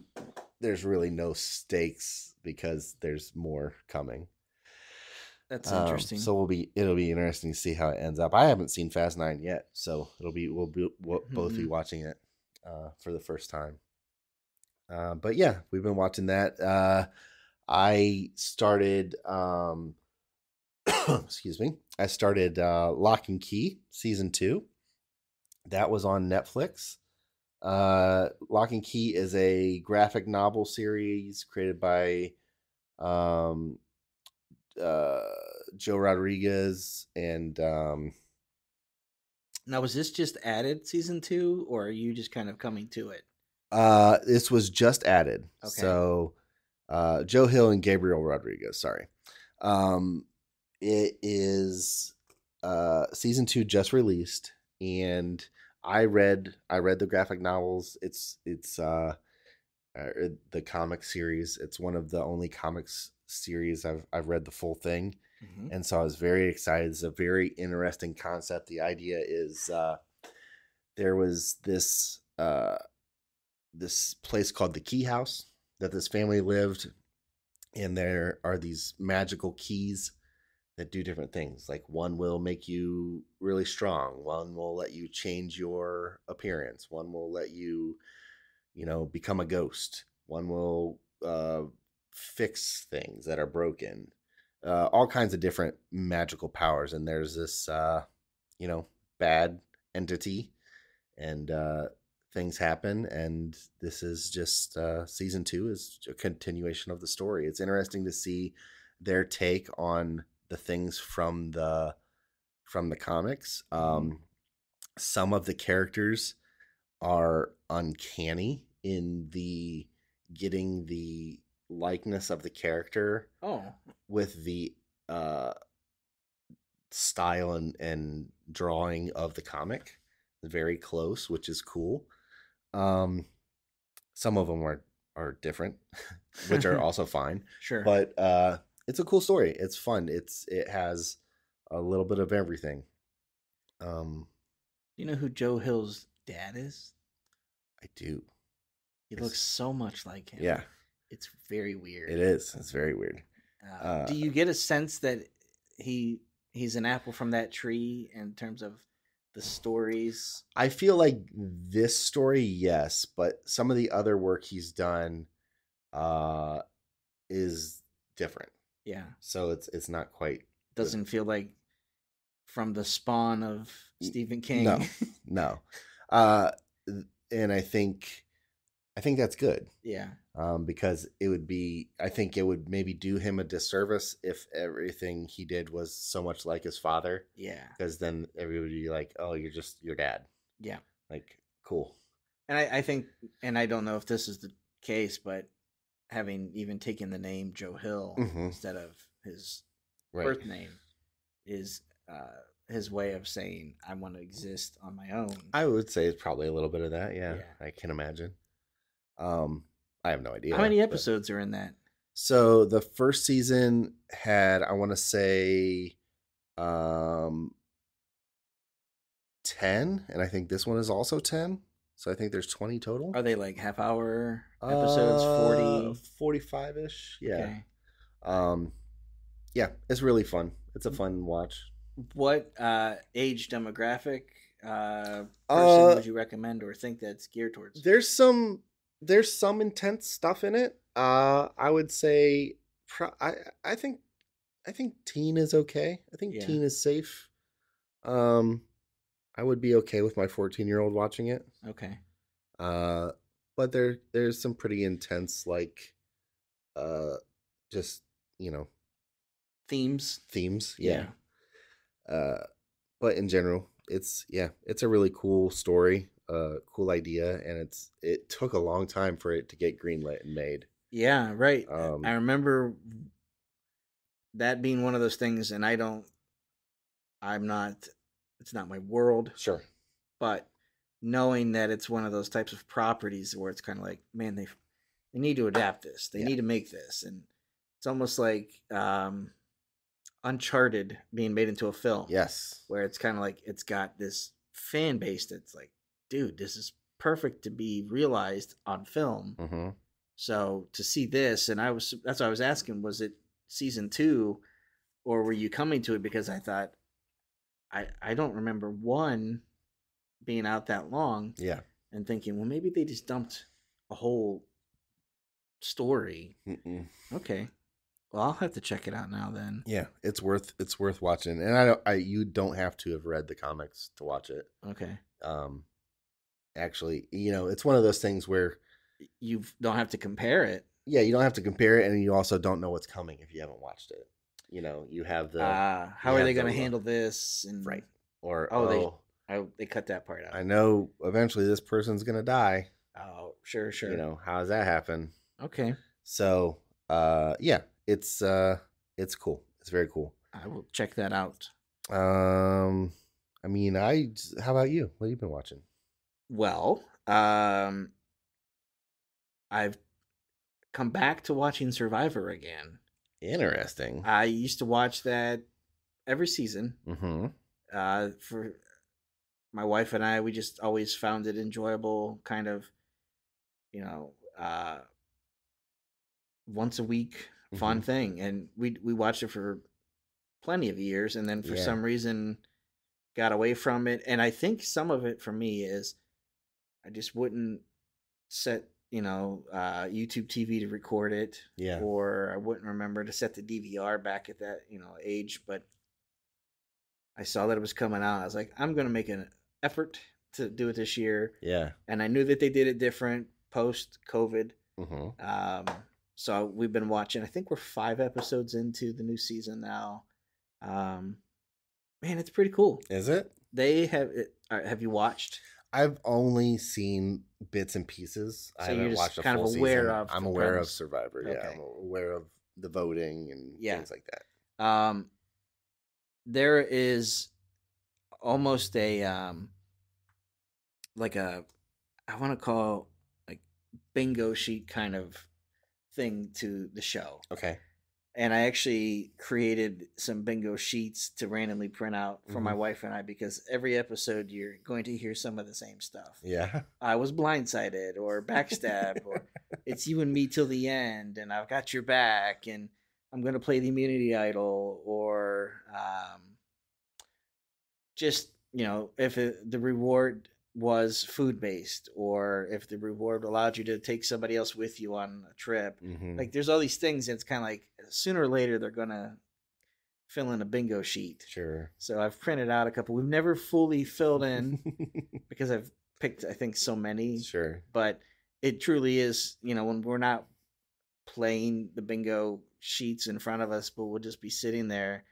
really no stakes because there's more coming. That's interesting. So it'll be interesting to see how it ends up. I haven't seen Fast 9 yet, so we'll both be watching it for the first time. But yeah, we've been watching that. I started excuse me. I started Lock and Key season 2. That was on Netflix. Lock and Key is a graphic novel series created by um, uh, Joe Rodriguez and Now, was this just added season 2, or are you just kind of coming to it? this was just added. Okay. So Joe Hill and Gabriel Rodriguez. Sorry. It is season 2 just released, and I read the graphic novels. It's the comic series. It's one of the only comics series I've read the full thing, and so I was very excited. It's a very interesting concept. The idea is there was this place called the Key House that this family lived, and there are these magical keys that do different things. Like one will make you really strong, one will let you change your appearance, one will let you, become a ghost, one will fix things that are broken, all kinds of different magical powers. And there's this bad entity, and things happen, and this is just season 2 is a continuation of the story. It's interesting to see their take on the things from the comics. Some of the characters are uncanny in the getting the likeness of the character with the style and drawing of the comic very close, which is cool. Some of them are different, which are also fine. Sure. But it's a cool story. It's fun. It has a little bit of everything. You know who Joe Hill's dad is? I do. He looks so much like him. Yeah. It's very weird. It is. It's very weird. Do you get a sense that he's an apple from that tree in terms of the stories? I feel like this story, yes, but some of the other work he's done is different. Yeah. So it's not quite. Doesn't feel like from the spawn of Stephen King. No. And I think that's good. Yeah. Because I think it would maybe do him a disservice if everything he did was so much like his father. Yeah. Because then everybody would be like, oh, you're just your dad. Yeah. Like, cool. And I think, and I don't know if this is the case, but having even taken the name Joe Hill instead of his birth name is his way of saying, I want to exist on my own. I would say it's probably a little bit of that. Yeah. I can imagine. I have no idea. How many episodes are in that? So the first season had, I want to say, 10, and I think this one is also 10. So I think there's 20 total. Are they like half-hour episodes? 45-ish. Yeah. Okay. Yeah, it's really fun. It's a fun watch. What age demographic person would you recommend or think that's geared towards? There's some intense stuff in it. I would say I think teen is okay. I think teen is safe. I would be okay with my 14-year-old watching it. Okay. But there's some pretty intense, like just, themes. Yeah. But in general, it's a really cool story, cool idea, and it took a long time for it to get greenlit and made. Yeah, right. I remember that being one of those things, and it's not my world. Sure. But knowing that it's one of those types of properties where it's kind of like, man, they need to adapt this. They need to make this. And it's almost like Uncharted being made into a film. Yes. Where it's kind of like it's got this fan base that's like, dude, this is perfect to be realized on film. Mm-hmm. So to see this, and that's what I was asking, was it season 2 or were you coming to it because I thought, I don't remember 1 being out that long. Yeah. And thinking, well, maybe they just dumped a whole story. Mm-mm. Okay. Well, I'll have to check it out now then. Yeah, it's worth watching. And you don't have to have read the comics to watch it. Okay. actually, it's one of those things where you don't have to compare it. Yeah, you don't have to compare it, and you also don't know what's coming if you haven't watched it. You have the how are they going to handle this? And right, or they cut that part out. I know eventually this person's gonna die. Oh, sure. How does that happen? Okay. So, yeah, it's cool. It's very cool. I will check that out. How about you? What have you been watching? Well, I've come back to watching Survivor again. Interesting. I used to watch that every season. Mm-hmm. For my wife and I, we just always found it enjoyable, kind of, once a week fun thing. And we watched it for plenty of years, and then for some reason got away from it. And I think some of it for me is I just wouldn't set YouTube TV to record it, or I wouldn't remember to set the DVR back at that age. But I saw that it was coming out. I was like, I'm going to make an effort to do it this year. Yeah. And I knew that they did it different post COVID. Mm-hmm. So we've been watching. I think we're 5 episodes into the new season now. Man, it's pretty cool. Is it? They have it. Have you watched? I've only seen bits and pieces. So I haven't watched a full season. I'm aware of Survivor. Okay. Yeah, I'm aware of the voting and things like that. There is almost a like a, I want to call like bingo sheet kind of thing to the show. Okay. And I actually created some bingo sheets to randomly print out for my wife and I, because every episode you're going to hear some of the same stuff. Yeah. I was blindsided, or backstab, or it's you and me till the end, and I've got your back, and I'm going to play the immunity idol, or just, if the reward was food-based, or if the reward allowed you to take somebody else with you on a trip. Like, there's all these things, and it's kind of like sooner or later they're going to fill in a bingo sheet. Sure. So I've printed out a couple. We've never fully filled in because I've picked, I think, so many. Sure. But it truly is, when we're not playing the bingo sheets in front of us, but we'll just be sitting there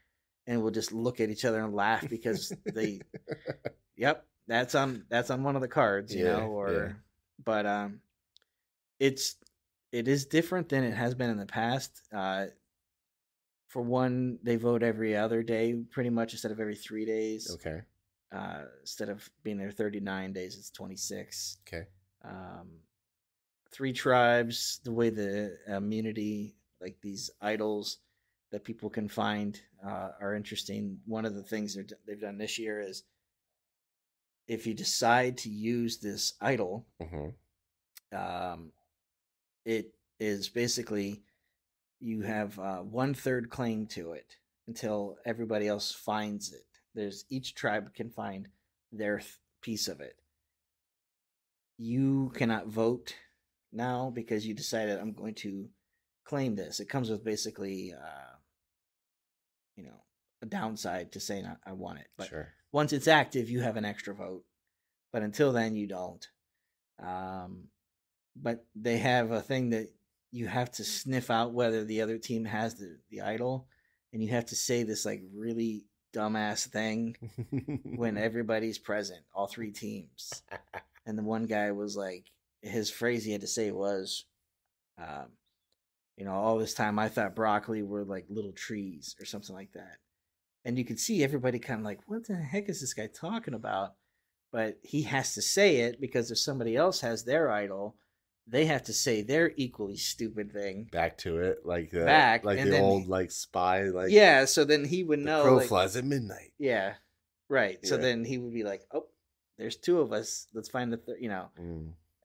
and we'll just look at each other and laugh because yep. That's on one of the cards, but it is different than it has been in the past. For one, they vote every other day, pretty much, instead of every 3 days. Okay. Instead of being there 39 days, it's 26. Okay. 3 tribes, the way the immunity, like these idols that people can find, are interesting. One of the things they've done this year is, if you decide to use this idol, it is basically you have 1/3 claim to it until everybody else finds it. Each tribe can find their piece of it. You cannot vote now because you decided, I'm going to claim this. It comes with basically, a downside to saying I want it. But sure. Once it's active, you have an extra vote. But until then, you don't. But they have a thing that you have to sniff out whether the other team has the idol. And you have to say this like really dumbass thing when everybody's present, all 3 teams. And the one guy was like, his phrase he had to say was, all this time I thought broccoli were like little trees or something like that. And you could see everybody kind of like, what the heck is this guy talking about? But he has to say it because if somebody else has their idol, they have to say their equally stupid thing back to it, like the old like spy, like So then he would know. Crow flies at midnight. Yeah, right. Yeah. So then he would be like, "Oh, there's 2 of us. Let's find the third."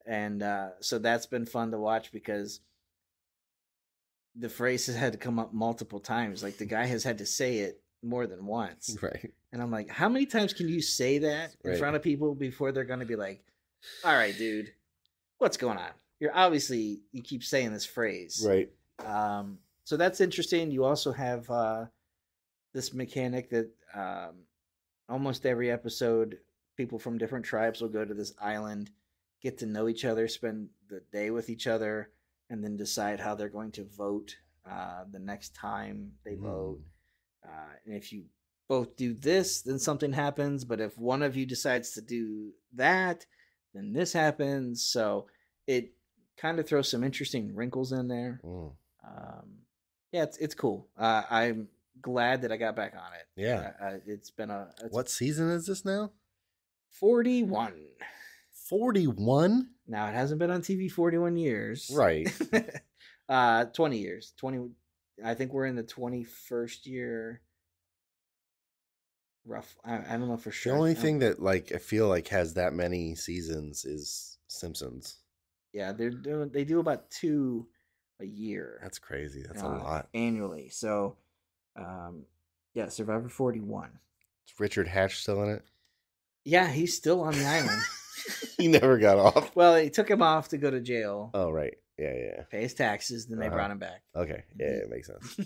And so that's been fun to watch because the phrase has had to come up multiple times. Like the guy has had to say it more than once. Right. And I'm like, how many times can you say that in front of people before they're going to be like, all right, dude, what's going on? You keep saying this phrase. Right. So that's interesting. You also have this mechanic that almost every episode people from different tribes will go to this island, get to know each other, spend the day with each other, and then decide how they're going to vote the next time they vote. And if you both do this, then something happens. But if one of you decides to do that, then this happens. So it kind of throws some interesting wrinkles in there. Yeah, it's cool. I'm glad that I got back on it. Yeah. It's been what season is this now? 41. 41? Now, it hasn't been on TV 41 years. Right. 20 years. 20. I think we're in the 21st year. Rough. I don't know for sure. The only thing that like I feel like has that many seasons is Simpsons. Yeah, they do about 2 a year. That's crazy. That's a lot. Annually. So, yeah, Survivor 41. Is Richard Hatch still in it? Yeah, he's still on the island. He never got off. Well, they took him off to go to jail. Oh, right. Yeah. Pay his taxes, then they brought him back. Okay. Yeah, it makes sense.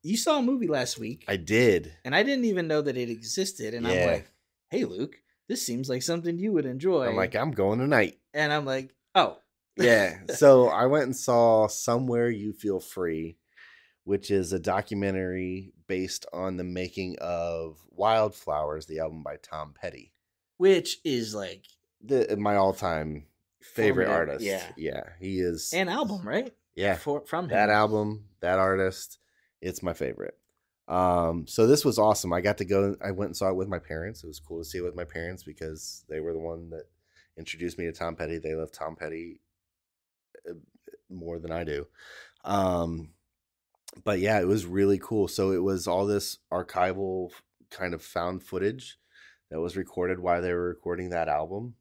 You saw a movie last week. I did. And I didn't even know that it existed. And I'm like, hey, Luke, this seems like something you would enjoy. I'm like, I'm going tonight. And I'm like, oh. Yeah. So I went and saw Somewhere You Feel Free, which is a documentary based on the making of Wildflowers, the album by Tom Petty. Which is like my all-time favorite artist. Yeah. He is. An album, right? Yeah. From him. That album, that artist, it's my favorite. So this was awesome. I got to go. I went and saw it with my parents. It was cool to see it with my parents because they were the one that introduced me to Tom Petty. They love Tom Petty more than I do. But yeah, it was really cool. So it was all this archival kind of found footage that was recorded while they were recording that album.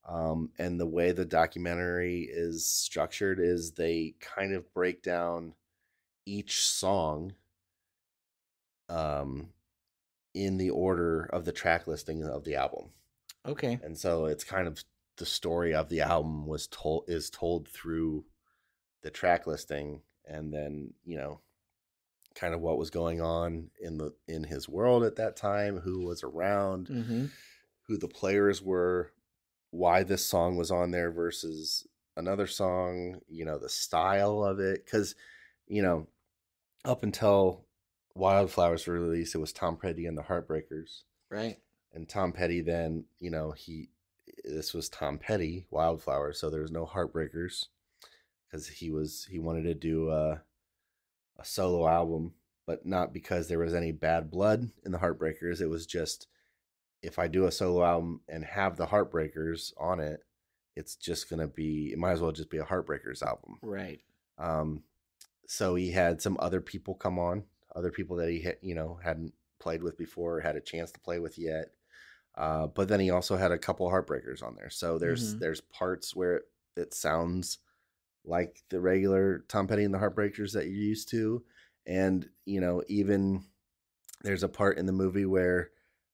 And the way the documentary is structured is they kind of break down each song in the order of the track listing of the album. Okay. And so it's kind of the story of the album is told through the track listing, and then, kind of what was going on in his world at that time, who was around, who the players were, why this song was on there versus another song, the style of it. Because, up until Wildflowers were released, it was Tom Petty and the Heartbreakers. Right. And Tom Petty then, this was Tom Petty, Wildflowers, so there was no Heartbreakers because he wanted to do a solo album, but not because there was any bad blood in the Heartbreakers. It was just, if I do a solo album and have the Heartbreakers on it, it's just going to be, it might as well just be a Heartbreakers album. Right. So he had some other people come on, other people that he hadn't played with before, or had a chance to play with yet. But then he also had a couple Heartbreakers on there. So there's parts where it sounds like the regular Tom Petty and the Heartbreakers that you're used to. And, even there's a part in the movie where,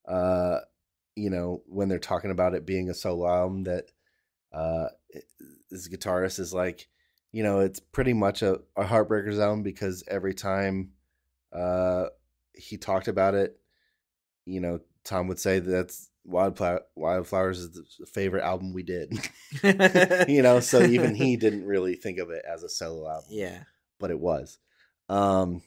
when they're talking about it being a solo album, that this guitarist is like, it's pretty much a Heartbreakers album because every time he talked about it, Tom would say that's Wildflowers is the favorite album we did. So even he didn't really think of it as a solo album. Yeah. But it was. But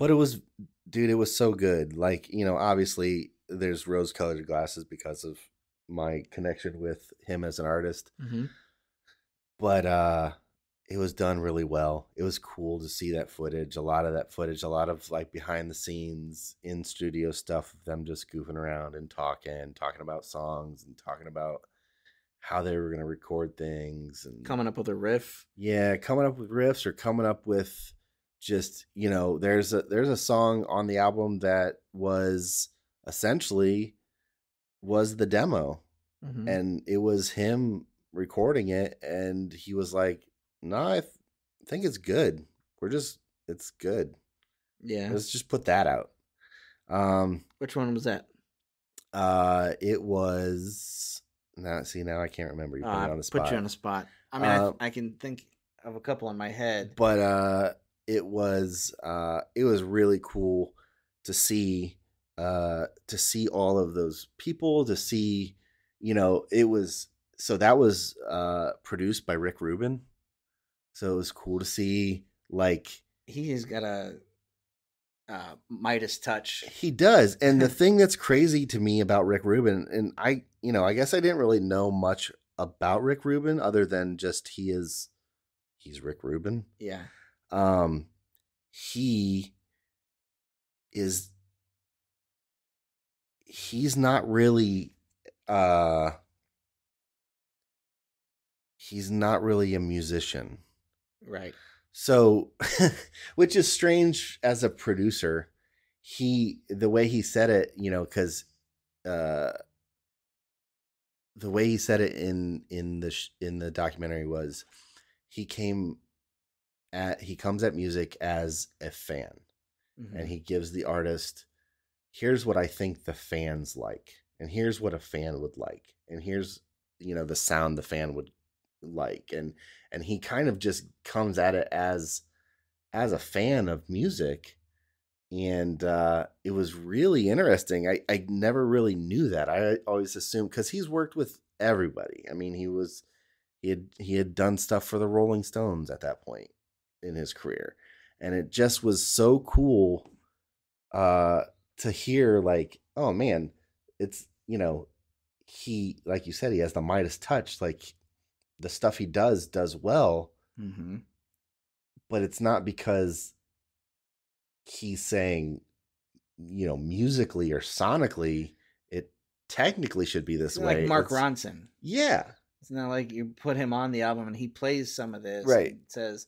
it was, dude, it was so good. Like, obviously there's rose-colored glasses because of my connection with him as an artist. But it was done really well. It was cool to see that footage. A lot of that footage, a lot of like behind the scenes in studio stuff of them just goofing around and talking about songs and talking about how they were going to record things and coming up with a riff. Yeah, coming up with riffs or coming up with just, there's a song on the album that was essentially the demo. And it was him recording it, and he was like, no, I think it's good. It's good. Yeah. Let's just put that out. Which one was that? It was, now I can't remember. You put me on the spot. Put you on the spot. I mean, I can think of a couple in my head. But it was really cool to see to see all of those people, to see, it was, so that was produced by Rick Rubin. So it was cool to see, like, he has got a Midas touch. he does. And the thing that's crazy to me about Rick Rubin, and I guess I didn't really know much about Rick Rubin other than just he's Rick Rubin. Yeah. He is, he's not really a musician. Right. So, which is strange as a producer. The way he said it, because the way he said it in the documentary was he comes at music as a fan, and he gives the artist, here's what I think the fans like, and here's what a fan would like, and here's the sound the fan would like, and he kind of just comes at it as a fan of music. And it was really interesting. I never really knew that. I always assumed, because he's worked with everybody. I mean, he had done stuff for the Rolling Stones at that point in his career, and it just was so cool to hear, like, oh man, it's, he, like you said, he has the Midas touch. Like, the stuff he does well, but it's not because he's saying, musically or sonically, it technically should be this way. Like Mark Ronson. Yeah. It's not like you put him on the album and he plays some of this, right? And says,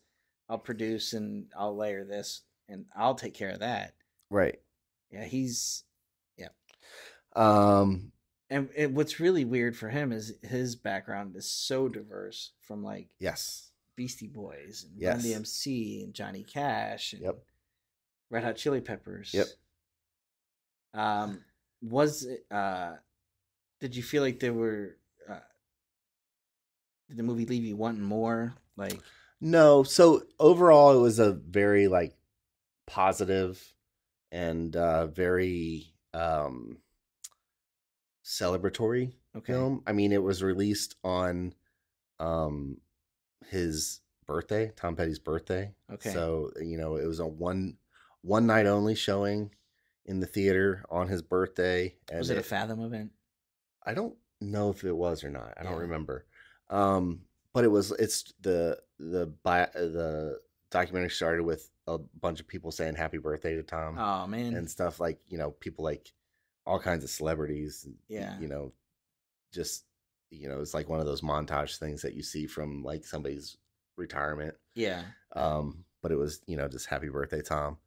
I'll produce and I'll layer this and I'll take care of that. Right. Yeah, And what's really weird for him is his background is so diverse, from like Beastie Boys and Run DMC and Johnny Cash and Red Hot Chili Peppers. Was it? Did you feel like there were? Did the movie leave you wanting more? Like, no. So overall, it was a very like positive and very celebratory film. I mean, it was released on his birthday, Tom Petty's birthday. Okay. So, it was a one night only showing in the theater on his birthday. And was it a Fathom event? I don't know if it was or not. I don't remember. But it's the documentary started with a bunch of people saying happy birthday to Tom. Oh man. And stuff like, people like all kinds of celebrities. Yeah. Just, it's like one of those montage things that you see from like somebody's retirement. Yeah. But it was, just happy birthday, Tom.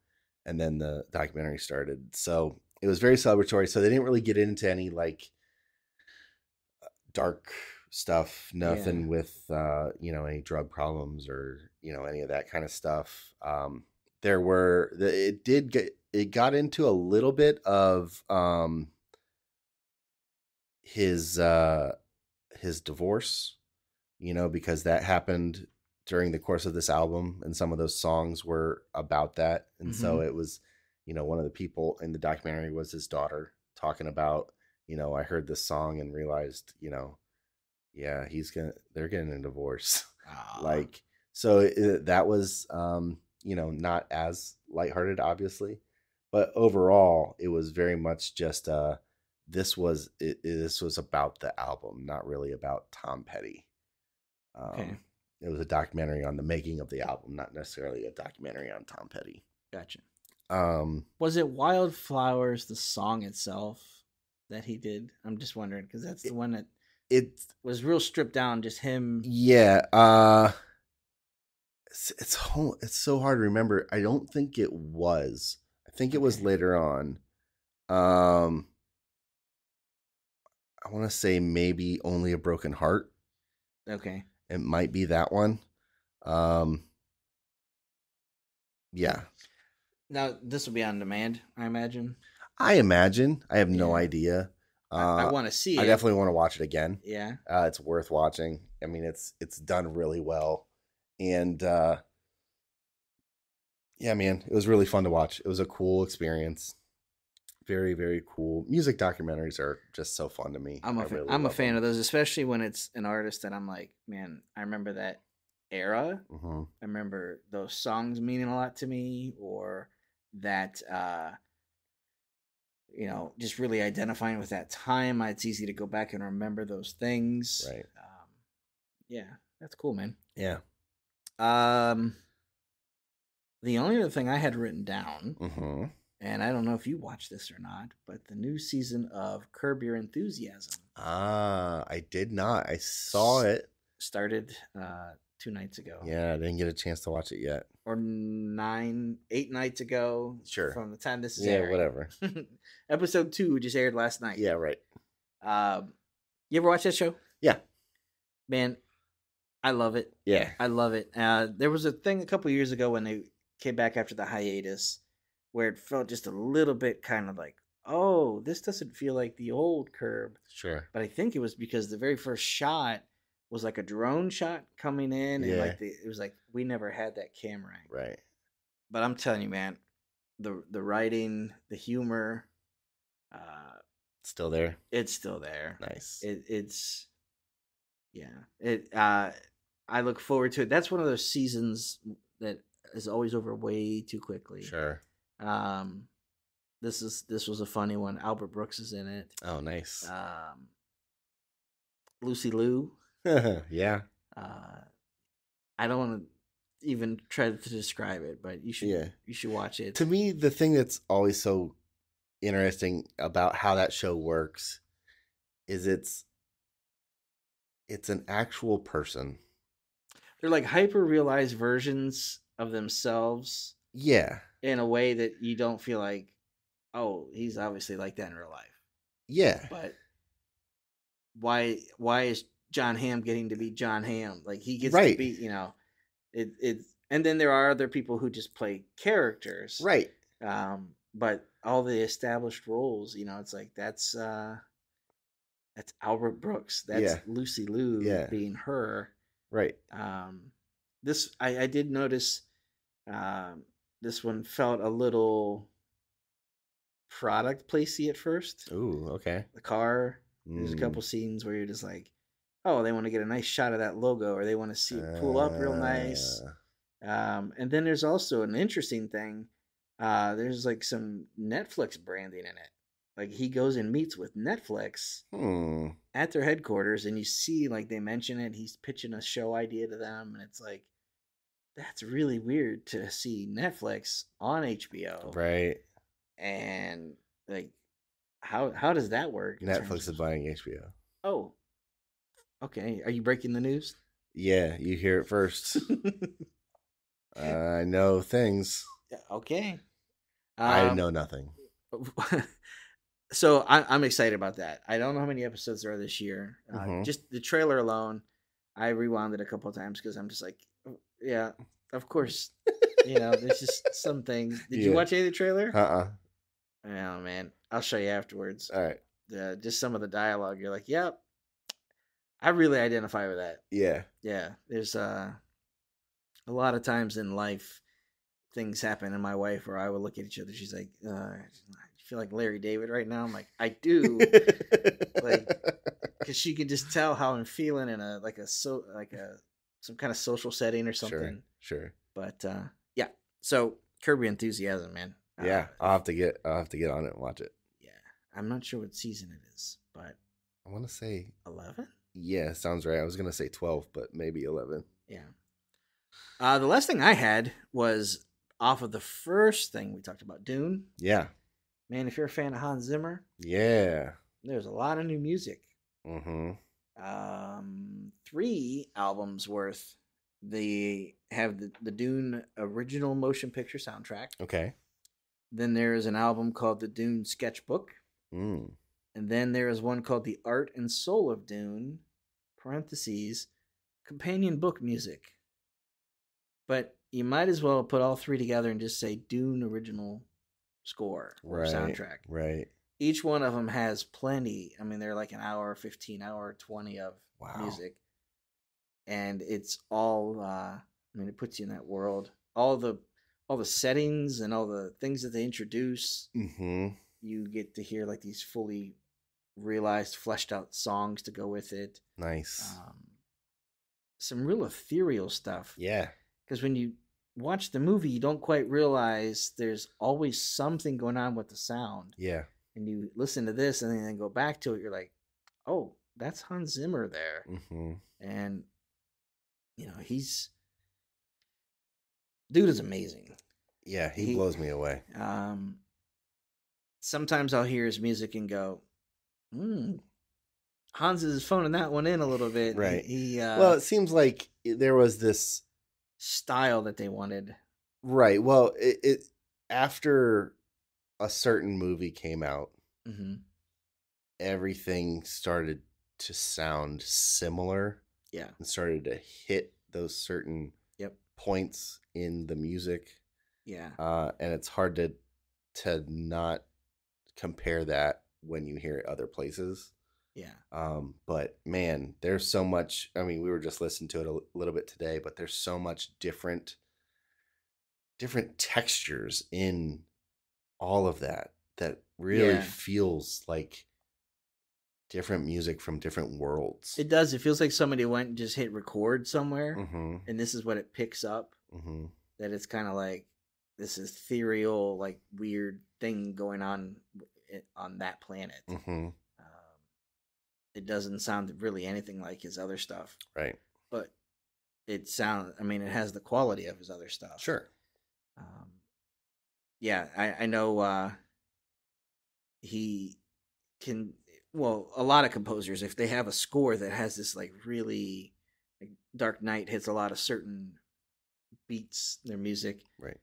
And then the documentary started. So it was very celebratory. So they didn't really get into any like dark stuff, nothing with, any drug problems or, any of that kind of stuff. It got into a little bit of his divorce, because that happened during the course of this album, and some of those songs were about that. And so it was, one of the people in the documentary was his daughter talking about, I heard this song and realized, yeah, they're getting a divorce. Like, so that was, not as lighthearted, obviously, but overall it was very much just, this was about the album, not really about Tom Petty. Okay. It was a documentary on the making of the album, not necessarily a documentary on Tom Petty. Gotcha. Was it Wildflowers, the song itself, that he did? I'm just wondering, because that's the one that it was real stripped down, just him. Yeah. It's so hard to remember. I don't think it was. I think it was later on. I want to say maybe Only a Broken Heart. Okay. It might be that one. Yeah. Now, this will be on demand, I imagine. I have no idea. I want to see it. I definitely want to watch it again. Yeah. It's worth watching. I mean, it's done really well. And yeah, man, it was really fun to watch. It was a cool experience. Very, very cool. Music documentaries are just so fun to me. I'm a fan of those, especially when it's an artist that I'm like, man, I remember that era. Mm-hmm. I remember those songs meaning a lot to me, or that just really identifying with that time. It's easy to go back and remember those things. Right. Yeah, that's cool, man. Yeah. The only other thing I had written down, Mm-hmm. and I don't know if you watched this or not, but the new season of Curb Your Enthusiasm. I did not. I saw it. Started 2 nights ago. Yeah, I didn't get a chance to watch it yet. Or 8 nights ago. Sure. From the time this is airing. Yeah, whatever. Episode 2 just aired last night. Yeah, right. You ever watch that show? Yeah. Man, I love it. Yeah. I love it. There was a thing a couple years ago when they came back after the hiatus where it felt just a little bit kind of like, oh, this doesn't feel like the old Curb. Sure. But I think it was because the very first shot was like a drone shot coming in, and it was like we never had that camera angle. Right. But I'm telling you, man, the writing, the humor, still there. It's still there. Nice. I look forward to it. That's one of those seasons that is always over way too quickly. Sure. This was a funny one. Albert Brooks is in it. Oh, nice. Lucy Liu. Yeah. I don't want to even try to describe it, but you should watch it. To me, the thing that's always so interesting about how that show works is it's an actual person. They're like hyper realized versions of themselves. Yeah. In a way that you don't feel like, oh, he's obviously like that in real life. Yeah. But why is John Hamm getting to be John Hamm? Like he gets to be, and then there are other people who just play characters. Right. But all the established roles, it's like that's Albert Brooks. That's Lucy Liu being her. Right. I did notice this one felt a little product placey at first. Ooh, okay. The car. There's a couple scenes where you're just like, oh, they want to get a nice shot of that logo, or they want to see it pull up real nice. And then there's also an interesting thing. There's like some Netflix branding in it. Like he goes and meets with Netflix at their headquarters, and you see like they mention it. He's pitching a show idea to them, and it's like, that's really weird to see Netflix on HBO. Right. And like, how does that work? Netflix is buying HBO. Oh, okay. Are you breaking the news? Yeah, you hear it first. I know things. Okay. I know nothing. So I'm excited about that. I don't know how many episodes there are this year. Just the trailer alone, I rewound it a couple of times because I'm just like, yeah, of course. There's just some things. Did you watch any of the trailer? Oh man, I'll show you afterwards. All right. Just some of the dialogue. You're like, yep, I really identify with that. Yeah. Yeah. There's a lot of times in life, things happen in my wife where I will look at each other. She's like, you feel like Larry David right now? I'm like, I do. Like, because she can just tell how I'm feeling in some kind of social setting or something. Sure. But yeah. So Curb Your Enthusiasm, man. Yeah, I'll have to get on it and watch it. Yeah, I'm not sure what season it is, but I want to say 11. Yeah, sounds right. I was gonna say 12, but maybe 11. Yeah. The last thing I had was off of the first thing we talked about, Dune. Yeah. Man, if you're a fan of Hans Zimmer, yeah, there's a lot of new music. 3 albums worth. They have the Dune original motion picture soundtrack. Okay. Then there is an album called the Dune Sketchbook. And then there is one called The Art and Soul of Dune, parentheses, companion book music. But you might as well put all 3 together and just say Dune original score or soundtrack. Right. Each one of them has plenty. I mean, they're like an hour, 15 hour, 20 of music. And it's all, it puts you in that world. All the settings and all the things that they introduce. you get to hear like these fully realized, fleshed out songs to go with it. Nice. Some real ethereal stuff. Yeah. Because when you watch the movie, you don't quite realize there's always something going on with the sound. Yeah. And you listen to this and then go back to it, you're like, oh, that's Hans Zimmer there. Mm-hmm. And, dude is amazing. Yeah, he blows me away. Sometimes I'll hear his music and go, Hans is phoning that one in a little bit. Right. Well, it seems like there was this style that they wanted. Right. Well, it after a certain movie came out, everything started to sound similar. Yeah. And started to hit those certain points in the music. Yeah. And it's hard to not compare that when you hear it other places. Yeah. But man, there's so much. I mean, we were just listening to it a little bit today, but there's so much different textures in all of that really feels like different music from different worlds. It does. It feels like somebody went and just hit record somewhere, and this is what it picks up. That it's kind of like this ethereal, like weird thing going on that planet. It doesn't sound really anything like his other stuff, right? But it sounds. I mean, it has the quality of his other stuff. Sure. Yeah, I know. He can. Well, a lot of composers, if they have a score that has this like really, like Dark Knight hits a lot of certain beats, their music, right?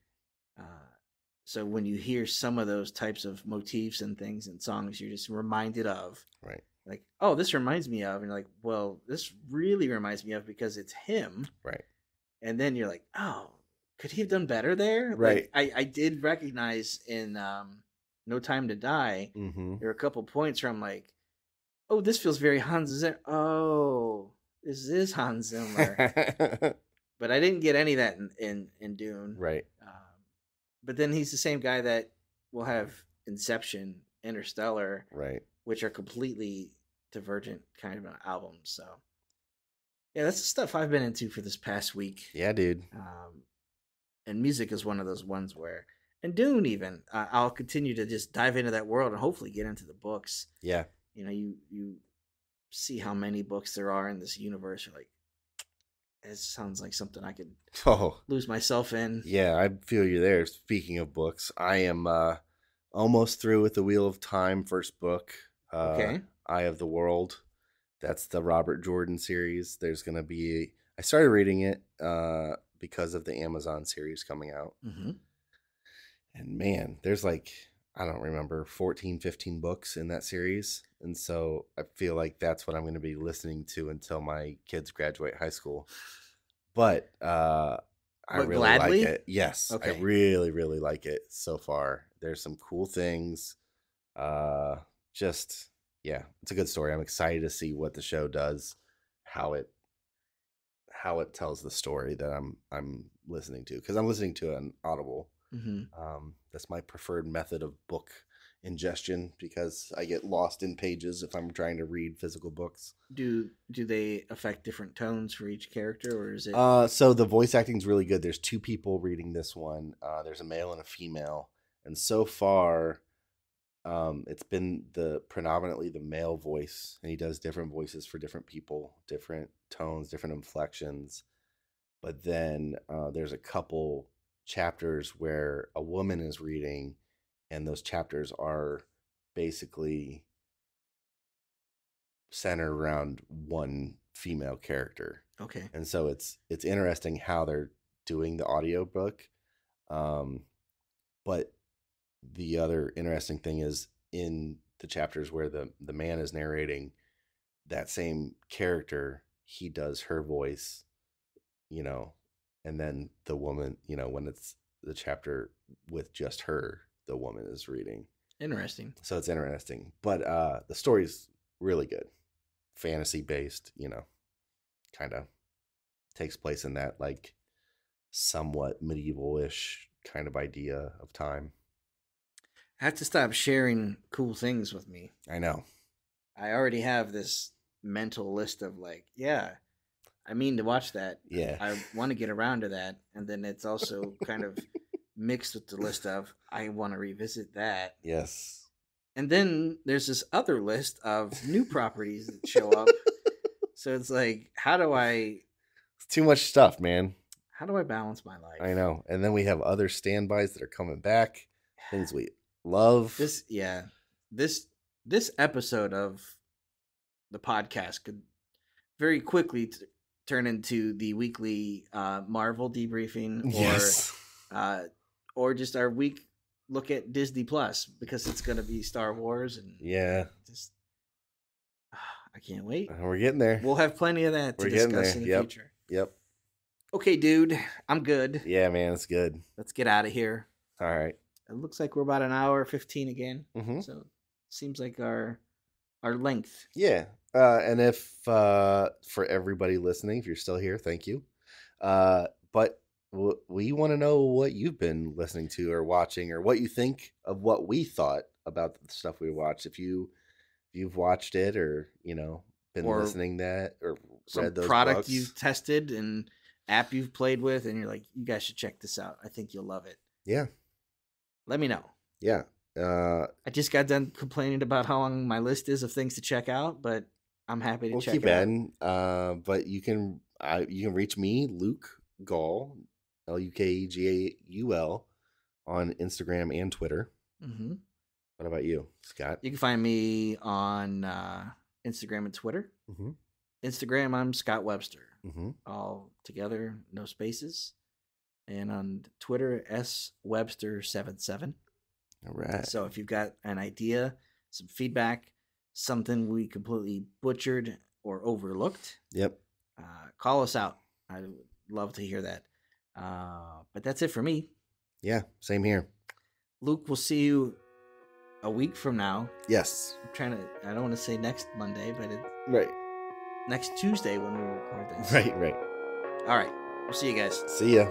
So when you hear some of those types of motifs and things in songs, you're just reminded of, right? Like, oh, this reminds me of, and you're like, well, this really reminds me of because it's him, right? And then you're like, oh, could he have done better there? Right. Like, I did recognize in No Time to Die, there were a couple points where I'm like, oh, this feels very Hans Zimmer. Oh, this is Hans Zimmer. But I didn't get any of that in Dune. Right. But then he's the same guy that will have Inception, Interstellar, right, which are completely divergent kind of albums. So, yeah, that's the stuff I've been into for this past week. Yeah, dude. And music is one of those ones where, and Dune even, I'll continue to just dive into that world and hopefully get into the books. Yeah. You see how many books there are in this universe. You're like, it sounds like something I could lose myself in. Yeah, I feel you there. Speaking of books, I am almost through with The Wheel of Time, first book. Okay. Eye of the World. That's the Robert Jordan series. There's going to be... I started reading it because of the Amazon series coming out. And man, there's like, I don't remember, 14, 15 books in that series. And so I feel like that's what I'm going to be listening to until my kids graduate high school. But I really gladly? like it. Yes, okay. I really, really like it so far. There's some cool things. Just, yeah, it's a good story. I'm excited to see what the show does, how it tells the story that I'm listening to, because I'm listening to an Audible. That's my preferred method of book ingestion because I get lost in pages if I'm trying to read physical books. Do they affect different tones for each character, or is it? So the voice acting is really good. There's two people reading this one. There's a male and a female, and so far, it's been predominantly the male voice, and he does different voices for different people, different tones, different inflections. But then there's a couple chapters where a woman is reading, and those chapters are basically centered around one female character. Okay. And so it's interesting how they're doing the audiobook. But the other interesting thing is in the chapters where the man is narrating, that same character, he does her voice, and then the woman, when it's the chapter with just her, the woman is reading. Interesting. So it's interesting. But the story's really good. Fantasy based, kind of takes place in that like somewhat medieval-ish kind of idea of time. I have to stop sharing cool things with me. I know. I already have this mental list of like, yeah, I mean to watch that. Yeah. I want to get around to that. And then it's also kind of mixed with the list of, I want to revisit that. Yes. And then there's this other list of new properties that show up. So it's like, It's too much stuff, man. How do I balance my life? I know. And then we have other standbys that are coming back. Things we love. This episode of the podcast could very quickly turn into the weekly Marvel debriefing, or Yes. Or just our week look at Disney Plus, because it's going to be Star Wars, and just I can't wait. We're getting there. We'll have plenty of that to discuss in the future. Yep. Okay, dude, I'm good. Yeah, man, it's good. Let's get out of here. All right. It looks like we're about an hour 15 again. Mm-hmm. So seems like our length. Yeah. And if for everybody listening, if you're still here, thank you. But we want to know what you've been listening to or watching, or what you think of what we thought about the stuff we watched. If you've watched it, or been listening that, or read those product books you've tested and app you've played with, and you're like, you guys should check this out. I think you'll love it. Yeah. Let me know. Yeah. I just got done complaining about how long my list is of things to check out, but I'm happy to check it out. But you can reach me, Luke Gaul, LukeGaul, on Instagram and Twitter. Mm-hmm. What about you, Scott? You can find me on Instagram and Twitter. Mm-hmm. Instagram, I'm Scott Webster. Mm-hmm. All together, no spaces. And on Twitter, SWebster77. All right. So if you've got an idea, some feedback, something we completely butchered or overlooked, yep, call us out. I would love to hear that. But that's it for me. Yeah, same here. Luke, we'll see you a week from now. Yes. I don't want to say next Monday, but right. Next Tuesday when we record this. Right. All right. We'll see you guys. See ya.